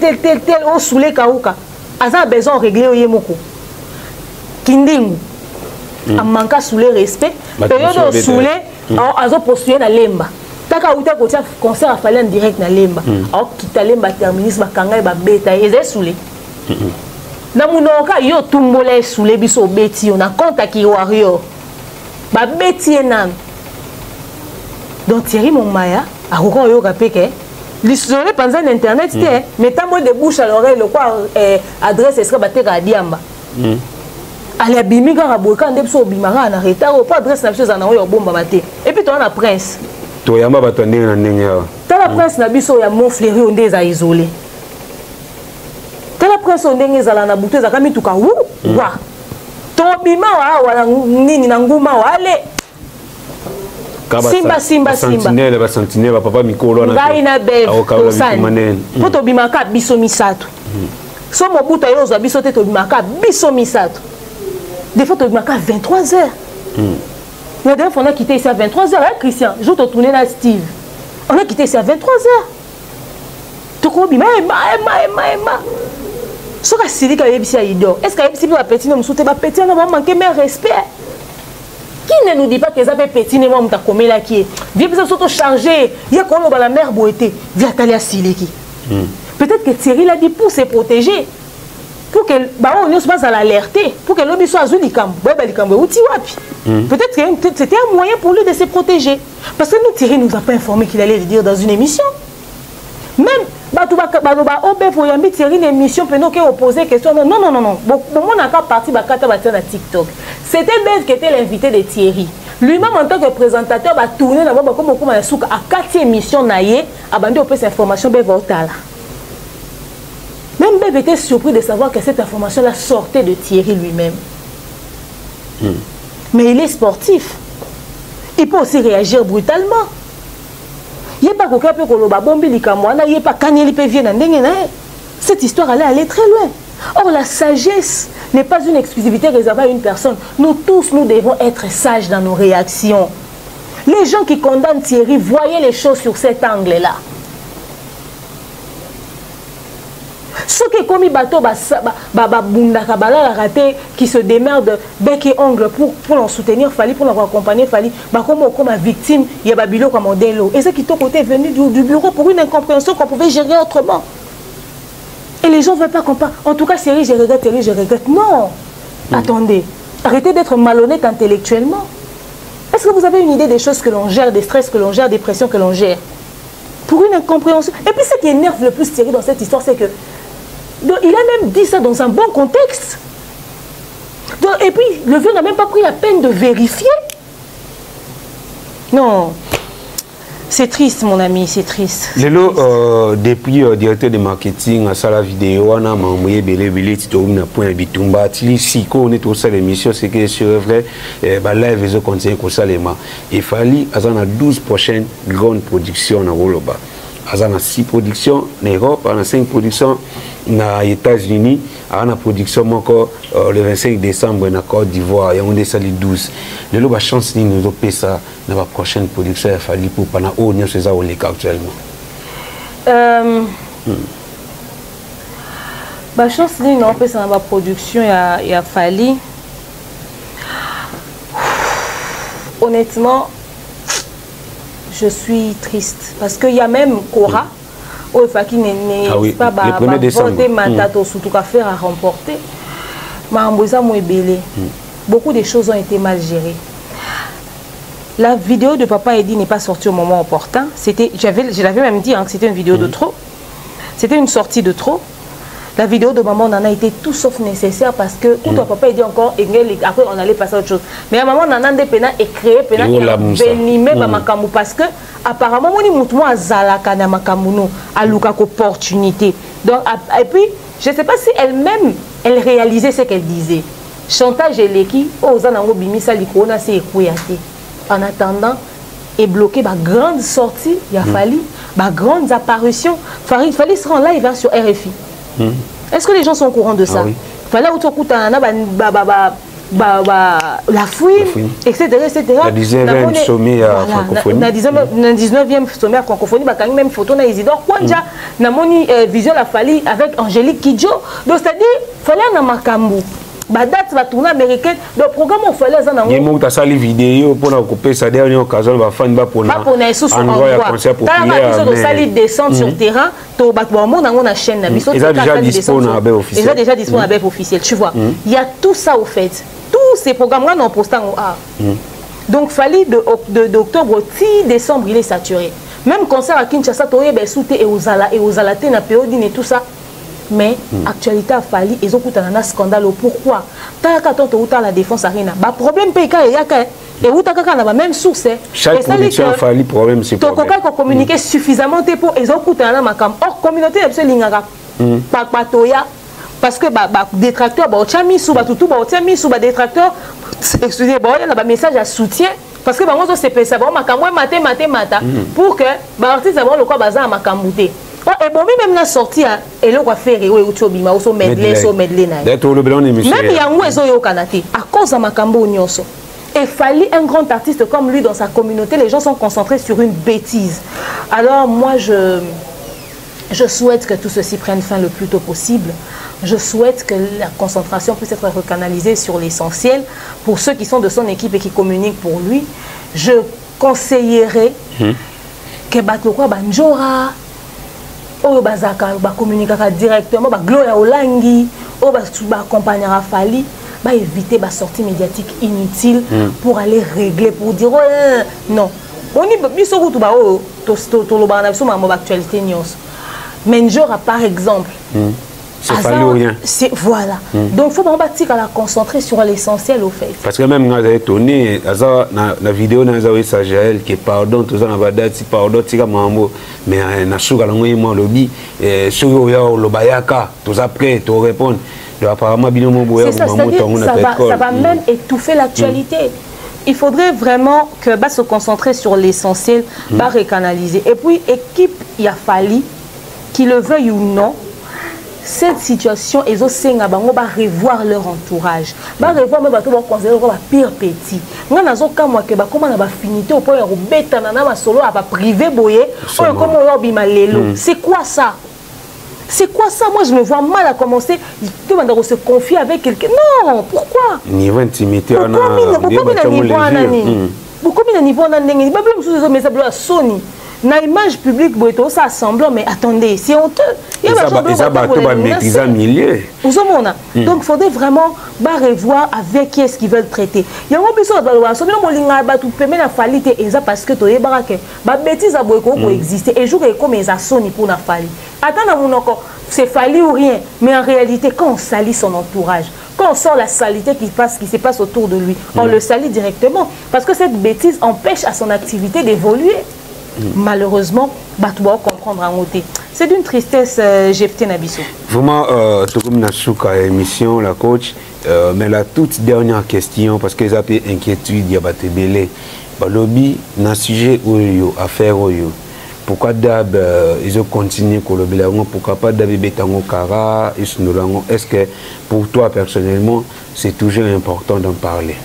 o soule kauka aza besoin régler oyemoko kindingu a manka soule respect période soule azo postuler na lemba taka uta ko tia concert a fallen direct na lemba a kita lemba terminus bakanga ba beta eza soule na munoka yo tumboli soule biso beti on a compte ki warrior ba bêtier nan. Donc Thierry Momaya a encore eu rappelé que l'isolé pendant l'internet c'était mais tant de bouche à l'oreille le quoi adresse est-ce que batte à diamba. Allez bimiga raboka ndepso bimara na retard pas adresse na chose na yo bomba batte. Et puis toi na prince. To yamba batande na ndenya. Tala prince na biso ya mon fléri on des a isolé. Tala prince on ndenge zala na butu za kamituka wu wa. Tobima wala nini na nguma wale simba sentinelle papa mikolo na ngai na bev po tobima ka biso misato so mobuta yo zo biso te tobima ka biso misato des fois tobima ka 23h la dernière fois on a quitté ici à 23h hein Christian je te tourner là Steve on a quitté ici à 23h tokobima ema ce que c'est que est-ce que va petit nous sauter petit on va manquer mais respect qui ne nous dit pas que ça fait petit ne va me commer là qui vient ça surtout charger il y a qu'on va la mer boité via Talia Sileki peut-être que Thierry l'a dit pour se protéger pour que bah on ne soit pas à l'alerter pour que l'homme soit azuli kam peut-être que c'était un moyen pour lui de se protéger parce que nous Thierry nous a pas informé qu'il allait le dire dans une émission même Thierry une émission qui opposait question non bon on a pas parti na TikTok c'était Beth qui était l'invité de Thierry lui-même en tant que présentateur va tourner là comme à 4e émission naie abandonné cette information be voltala peuvent être surpris de savoir que cette information-là sortait de Thierry lui-même. Mais il est sportif. Il peut aussi réagir brutalement. Il n'y a pas quelqu'un qui peut bomber les camoines, il n'y a pas quand il peut venir. Cette histoire allait aller très loin. Or, la sagesse n'est pas une exclusivité réservée à une personne. Nous tous, nous devons être sages dans nos réactions. Les gens qui condamnent Thierry, voyez les choses sur cet angle-là. Ceux qui ont mis bateau, qui se démerdent bec et ongle pour l'en soutenir, pour l'en accompagner, comme victime, il y a Babilo comme modèle. Et ceux qui sont côté venus du bureau pour une incompréhension qu'on pouvait gérer autrement. Et les gens ne veulent pas comprendre. En tout cas, Thierry, je regrette. Non. Attendez. Arrêtez d'être malhonnête intellectuellement. Est-ce que vous avez une idée des choses que l'on gère, des stress que l'on gère, des pressions que l'on gère? Pour une incompréhension. Et puis ce qui énerve le plus Thierry dans cette histoire, c'est que il a même dit ça dans un bon contexte. Et puis le vieux n'a même pas pris la peine de vérifier. Non. C'est triste, mon ami, c'est triste. Lelo, depuis directeur de marketing, à la vidéo, on a envoyé Belé, Titoum, Point Bitumba, si on est au sein de l'émission, c'est que c'est vrai, live, ils ont continué comme ça, il fallait, à 12 prochaines grandes productions dans Roloba. À 6 productions en Europe, à 5 productions aux États-Unis, à une production encore le 25 décembre en Côte d'Ivoire, et on est les 12. Le lot de chance de nous opérer ça dans la prochaine production, il fallait pour pendant où nous sommes actuellement. La chance de nous opérer ça dans la production, il a fallu. Honnêtement, je suis triste parce qu'il y a même Cora. Oh, il faut qu'il n'est pas voter Matato surtout qu'à faire à remporter. Beaucoup de choses ont été mal gérées. La vidéo de Papa Eddy n'est pas sortie au moment opportun. Je l'avais même dit hein, que c'était une vidéo de trop. C'était une sortie de trop. La vidéo de maman Nana était tout sauf nécessaire parce que quand Papa Eddy encore, après on allait passer à autre chose. Mais à maman Nana est créé parce que apparemment on est à Zalaka na makamuno à Luka opportunité. Donc et puis je ne sais pas si elle-même elle réalisait ce qu'elle disait. Chantage et l'équipe aux anango bimisa likona c'est écouyaté. En attendant est bloqué par grande sortie, il a fallu par grandes apparitions. Il fallait se rendre live sur RFI. Est-ce que les gens sont au courant de ça? Il fallait la fouine, etc. La 19e sommet à francophonie. La 19e sommet à francophonie, il y a même photo na Isidore Kwanja, na moni vision la Fali avec Angélique Kidjo. Donc c'est-à-dire fallait na makambu. La date va tourner américaine. Le programme on fallait ça. Il y a une sali vidéo pour couper sa dernière occasion va faire une pour concert populaire. Sali descendre sur terrain. La chaîne. Ils ont déjà disponible à Belle officiel. Ils ont déjà disponible à Belle officiel. Tu vois. Il y a tout ça au fait. Tous ces programmes-là n'ont posté en A. Donc fallait d'octobre au 10 décembre il est saturé. Même concert à Kinshasa, Toye Besouté et aux Alaté na Péodine et tout ça. Mais actualité a fallu ils ont coûté un scandale. Pourquoi? Quand on a la défense arena, bah problème pays il y a et où t'as la même source. Chaque production a fallu problème c'est problème. Donc quand communiquer suffisamment pour ils ont coûté un macam. Or communauté absolument pas toya parce que détracteurs bah tchami sous tout bah tchami sous détracteurs excusez moi il y a un message à soutien parce que bah moi c'est ça bah macam mata pour que bah artiste avant le quoi bazar macambouté. Et bon, même la sortie, et le faire et Uchobima, aussi medley, so medley. Même il y a un oiseau au Canada, à cause de Makambo Nyonso. Il fallait un grand artiste comme lui dans sa communauté. Les gens sont concentrés sur une bêtise. Alors, moi, je souhaite que tout ceci prenne fin le plus tôt possible. Je souhaite que la concentration puisse être recanalisée sur l'essentiel. Pour ceux qui sont de son équipe et qui communiquent pour lui, je conseillerais que Batokwa Banjora. Oh bazaka ba communiquer directement ba Gloria Olangi oh ba accompagner Fali ba éviter ba sortie médiatique inutile pour aller régler pour dire non on y biso kutu ba oh to lo ba na biso ma actualité nyos mais Njora par exemple C'est fallu ou rien. Voilà. Donc, il faut vraiment la concentrer sur l'essentiel, au fait. Parce que même quand j'ai étonné, dans la vidéo, dans la Sagel, qui pardon, tout ça, dans la date, pardon, tu mais na souga la moi lobby, souga le bayaka, tout ça après, tu réponds. Apparemment, c'est ça, ça va même étouffer l'actualité. Il faudrait vraiment que se concentrer sur l'essentiel, recanaliser. Et puis, équipe, il a fallu, qu'il le veuille ou non, cette situation, ils ont revoir leur entourage. Revoir même pire petit. C'est quoi ça? C'est quoi ça? Moi, je me vois mal à commencer à se confier avec quelqu'un. Non, pourquoi? Niveau intimité, na image publique, ça semblant, mais attendez, c'est honteux. Donc, il faudrait vraiment revoir avec qui est-ce qu'ils veulent traiter. Il y a un peu de parce que tu es bêtise à exister et jour comme ils ont pour la fali. Attends, c'est fali ou rien, mais en réalité, quand on salit son entourage, quand on sort la saleté qui se passe autour de lui, on le salit directement parce que cette bêtise empêche à son activité d'évoluer. Malheureusement, tu dois comprendre en côté. C'est d'une tristesse, Jefté Nabisso. Vraiment, tout comme la émission, la coach, mais la toute dernière question, parce que les appels inquiétude, il y a des belés. Le lobby, dans le sujet, affaire, pourquoi d'ab ils ont continué pour le bilan, pourquoi pas d'ab bétango kara, est-ce que pour toi personnellement, c'est toujours important d'en parler?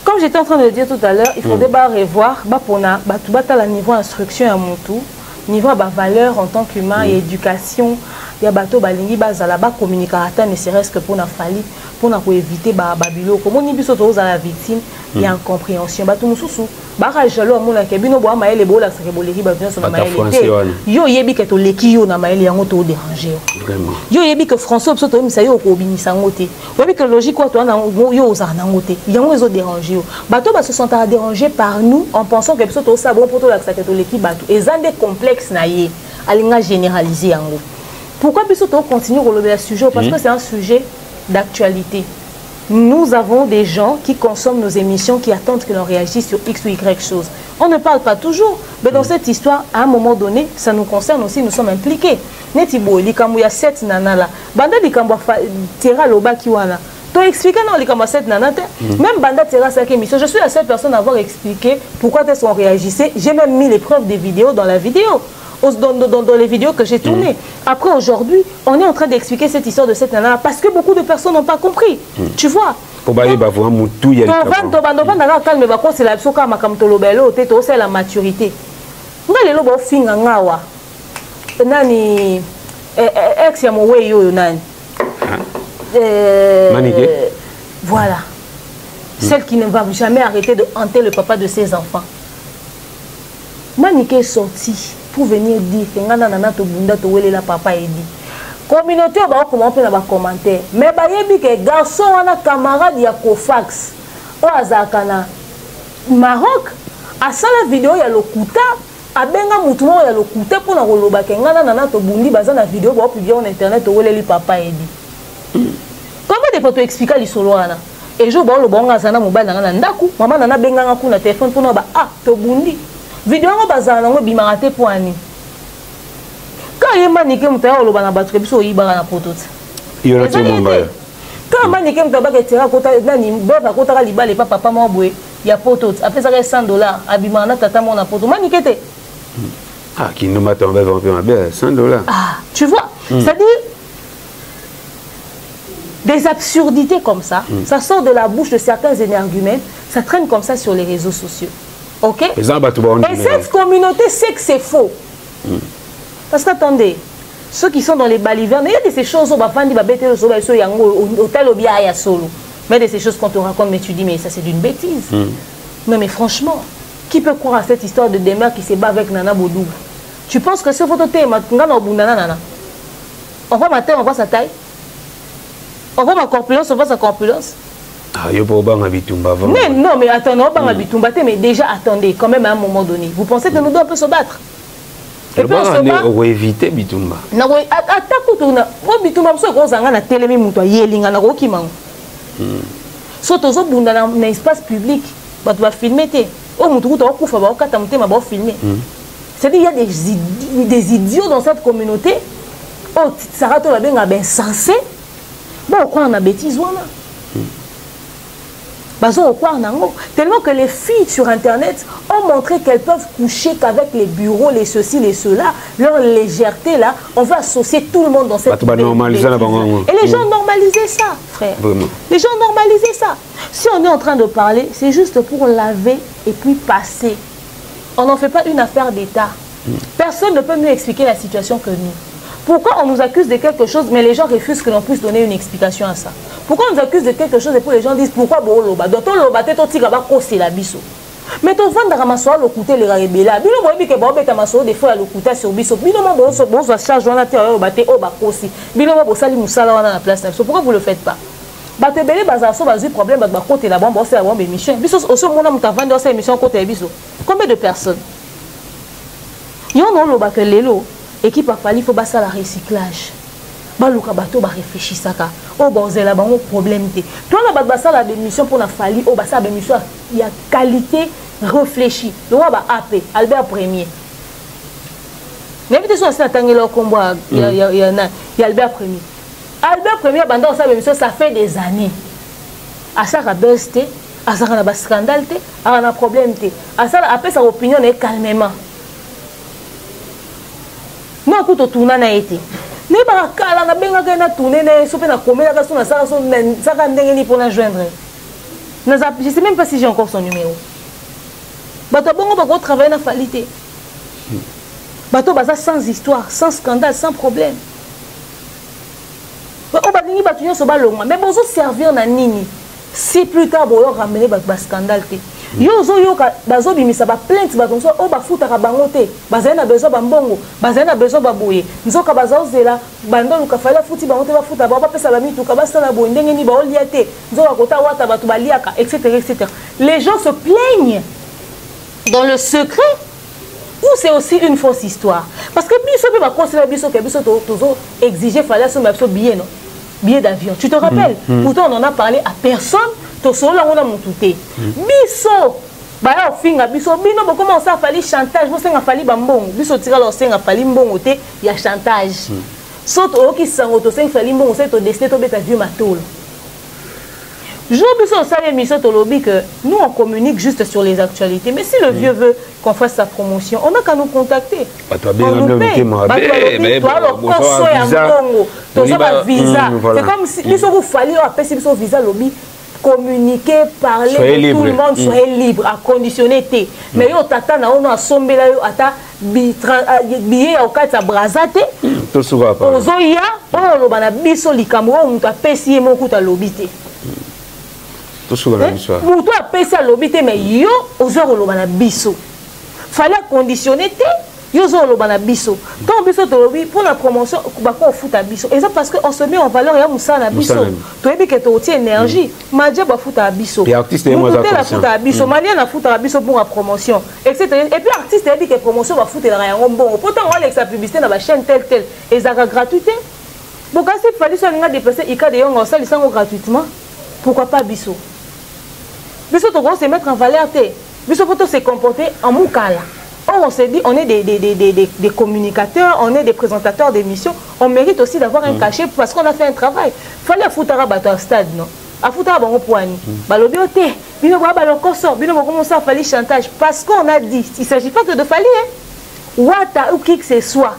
Comme j'étais en train de dire tout à l'heure, il faudrait revoir le niveau instruction à mon tour, niveau valeur en tant qu'humain et éducation. Il y a bateau balingi bazala ba communicateur ne serait-ce que pour éviter babilo comme on biso to la victime il y a incompréhension bato mususu ba jalo amona ke bino bo maele bola sake boleri ba vient sur na maele yo yebi ke to leki yo na maele yango to déranger vraiment yo yebi que François biso to misa yo ko binisa ngote yebi que logique quoi to na yo za na ngote yango ezo déranger yo bato ba se sentir dérangé par nous en pensant que biso to ça bon pour to la sake to leki bato ezande complexe na ye alinga généraliser yango. Pourquoi on continue à relever ce sujet? Parce que c'est un sujet d'actualité. Nous avons des gens qui consomment nos émissions, qui attendent que l'on réagisse sur X ou Y chose. On ne parle pas toujours, mais dans cette histoire, à un moment donné, ça nous concerne aussi, nous sommes impliqués. Netibo, il y a 7 nanas là. Banda likambo tera loba kiwana. Tu as expliqué non likambo 7 nanas. Même Banda tera 5 émissions. Je suis la seule personne à avoir expliqué pourquoi est-ce qu'on réagissait. J'ai même mis les preuves des vidéos dans la vidéo. Dans les vidéos que j'ai tournées. Après, aujourd'hui, on est en train d'expliquer cette histoire de cette nana parce que beaucoup de personnes n'ont pas compris. Tu vois? C'est la maturité. Voilà. Celle qui ne va jamais arrêter de hanter le papa de ses enfants. Manique est sorti pour venir dire que nana to bunda to wele la papa et dit communauté ba comment faire ba commentaire mais ba yebi que garçon wana camarade ya Kofax o azakana Maroc a sala vidéo ya lokuta abenga mutu ya lokuta pour na koloba ke nana to bundi baza na vidéo ba publier en internet to wele li papa et dit comment de photo expliquer li solo wana et jo ba lo bonga sana mobile na ndaku mama nana benga ngaku na téléphone pour na ba to bundi vidéo ngo bazana ngo bimarate poani quand yema nike mutaya oloba na batu biso yiba na potote yona te mombaya quand manike mutaba ke tira kota nani beba kota ka libale papa mo boye ya potote après ça $100 abima na tata mo na poto manike te qui nous m'a tombé $100 tu vois c'est-à-dire des absurdités comme ça ça sort de la bouche de certains énergumènes ça traîne comme ça sur les réseaux sociaux. Ok? Et cette communauté sait que c'est faux. Parce qu'attendez, ceux qui sont dans les balivernes, il y a de ces choses où mais de ces choses qu'on te raconte, mais tu dis, mais ça c'est d'une bêtise. Non mais franchement, qui peut croire à cette histoire de demeure qui se bat avec Nana Bodou? Tu penses que ce photo thé, on voit ma taille, on voit sa taille. On voit ma corpulence, on voit sa corpulence. Mais non, mais attendez, mais déjà attendez, quand même à un moment donné. Vous pensez que nous devons un peu se battre? Et puis on va éviter bitumba. Na ko atako tuna o bitumba so ko zanga na telemi muto yelinga na ko kimango. So tozo bunda na espace public, bato va filmer té. O mutu ko to kufa ba okata mutema ba filmer. C'est-à-dire il y a des idiots dans cette communauté. Oh, Sarah to la benga ben sensé. Bon, quoi on a bêtise wana. Tellement que les filles sur internet ont montré qu'elles peuvent coucher qu'avec les bureaux, les ceci, les cela, leur légèreté là, on va associer tout le monde dans cette Et les gens ont normalisé ça, frère. Vraiment. Les gens ont normalisé ça. Si on est en train de parler, c'est juste pour laver et puis passer. On n'en fait pas une affaire d'État. Personne ne peut mieux expliquer la situation que nous. Pourquoi on nous accuse de quelque chose, mais les gens refusent que l'on puisse donner une explication à ça? Pourquoi on nous accuse de quelque chose et puis les gens disent pourquoi Boloba? D'autant le bateau tout tigaba c'est la biso. Mais ton vent de ramassoir le côté les rébella. Bilo moi bi que bon beta maso des fois le côté sur biso. Bilo moi bon ça charge on a terre au bateau au bakosi. Bilo moi bon sali musala on a la place. Pourquoi vous le faites pas? Bateau belé bazaso bazi problème ba côté la bombe c'est la bombe émission. Biso au ce moment on vendre cette émission côté biso. Combien de personnes? Yon non le bateau lelo. Équipe a fallu faut basa la recyclage. Baluka bato ba réfléchir ça ka. O bozela ba un problème té. Toi la basa la démission pour la fallu o basa ba mission il y a qualité réfléchie. Le roi ba AP Albert Premier. Mais vite sont ça tangela combat il y a Albert Premier. Albert Premier banda ça mission ça fait des années. À ça rabeste, à ça na ba scandale té, à na problème té. À ça après sa opinion est calmement. Non, tout au tournant a été. Ne pas kala na benga na tourner na sope na comer la na ça ça ka ndenge ni pour la joindre. Je sais même pas si j'ai encore son numéro. Bato bongo ba ko travailler na qualité. Bato baza sans histoire, sans scandale, sans problème. O ba ningi bato nyoso ba longa, mais bozo servir na nini? Si plus tard boyo ramener ba scandale te. Yo zo yo ka bazo bimisa ba plainte ba konso o ba futa ka bango te bazana bezo ba mbongo bazana bezo ba boye nzoka bazo zela bando luka fala futi bango te ba futa ba pesa ba mitu ka ba sala bo ndenge ni ba olia te nzoka kota wata batu ba liaka etc. Les gens se plaignent dans le secret ou c'est aussi une fausse histoire parce que biso pe ba conseiller biso ke biso tozo exiger fala so biso billet non billet d'avion tu te rappelles pourtant on en a parlé à personne. Solo on a monté. Biso, bah au fin biso, bino comment ça fallait chantage, vous savez fallait bambon, biso tira leur senga fallait mbongo te, il y a chantage. Saute au qui sang auto senga fallait mbongo c'est au destin to beta vieux matol. Je biso ça émission to lobby que nous on communique juste sur les actualités, mais si le vieux veut qu'on fasse sa promotion, on n'a qu'à nous contacter. On nous paye. Toi alors quand soit mbongo, to ça visa. C'est comme si biso vous fallait appeler si biso visa lobby. Communiquer, parler de tout le monde, soyez libre, à conditionner té. Mais yo tata na ono asombe la yo ata billet au kata brazate. To suga pa. Ozo ya, ono lo bana biso likambo mutu apesi mo kuta lobité. To suga la biso. Mutu apesi lobité mais yo ozo lo bana biso. Fallait conditionner té. Yo zo lo bana biso. Tant biso to lobi pour la promotion ba ko futa biso. Et ça parce que on se met en valeur ya musala biso. To ebi que to tie énergie, madia ba futa biso. Et artiste est moi ça. La futa biso, malien na futa biso pour la promotion, etc. Et puis artiste ebi que promotion ba futa la yango bon. Pourtant on a sa publicité na ba chaîne telle et ça a gratuité. Bon quand il fallait ça nga déplacer ika de yongo ça lisango gratuitement. Pourquoi pas biso? Biso to se mettre en valeur té. Biso faut se comporter en mukala. Or, on s'est dit, on est des communicateurs, on est des présentateurs d'émissions, on mérite aussi d'avoir un cachet parce qu'on a fait un travail. Il fallait foutre à stade, non? À foutre à bon point. Balobiote, bino ba balokoso, bino commencer à faire chantage parce qu'on a dit, il ne s'agit pas que de falir. Wata ou qui que ce soit,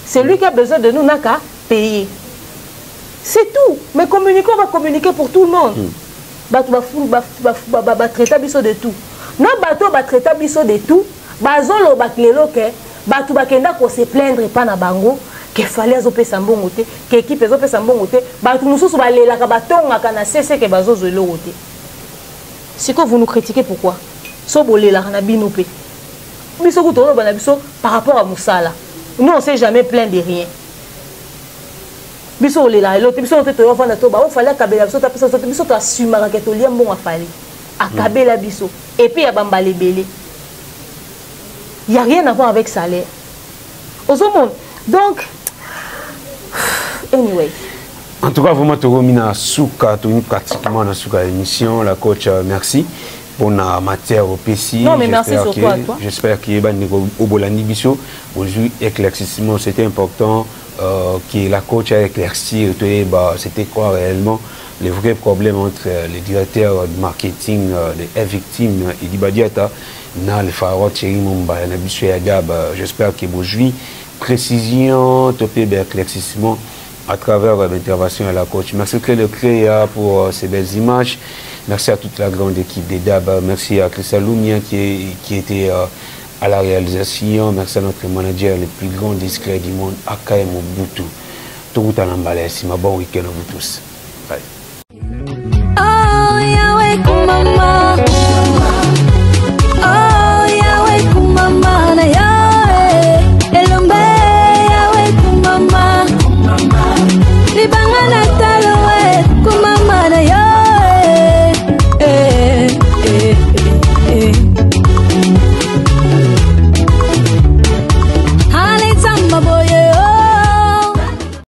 c'est lui qui a besoin de nous, n'a qu'à payer. C'est tout. Mais communiquer, on va communiquer pour tout le monde. Bah traiter biso de tout. Non, bateau va traiter biso de tout. Bazolo baklelo ke batu bakenda ko se plaindre pa na bango ke fallait azopesa mbongo te ke équipe ezopesa mbongo te batu mususu balela ka batonga kana cesse ke bazozo eloko te. C'est que vous nous critiquez pourquoi? So bolela na bino pe. Biso ko tolo bana biso par rapport à Moussala. Nous on s'est jamais plaint de rien. Biso olela elote biso on te to vanda to ba on fallait kabela biso ta pesa so biso to asumaka ke to lia mbongo afali. Akabela biso et puis ya bambale belé. Il n'y a rien à voir avec salaire. Donc, anyway. En tout cas, vraiment, tu as pratiquement l'émission. La coach, merci pour la matière au PC. Non, mais merci surtout à toi. J'espère qu'il y a au Bolandi Bisso. Aujourd'hui, éclaircissement, c'était important. Que la coach a éclairci. C'était quoi réellement les vrais problèmes entre les directeurs de marketing, les victimes et Dibadiata, na le pharaon Thierry Mumba, j'espère que aujourd'hui, précision, topé éclaircissement à travers l'intervention de la coach. Merci Claire Créa pour ces belles images. Merci à toute la grande équipe des DAB. Merci à Christa Loumien qui était à la réalisation. Merci à notre manager le plus grand discret du monde, Akaye Mobutu. Tout à l'emballage. Bon week-end à vous tous. Bye. Oh, Yahweh,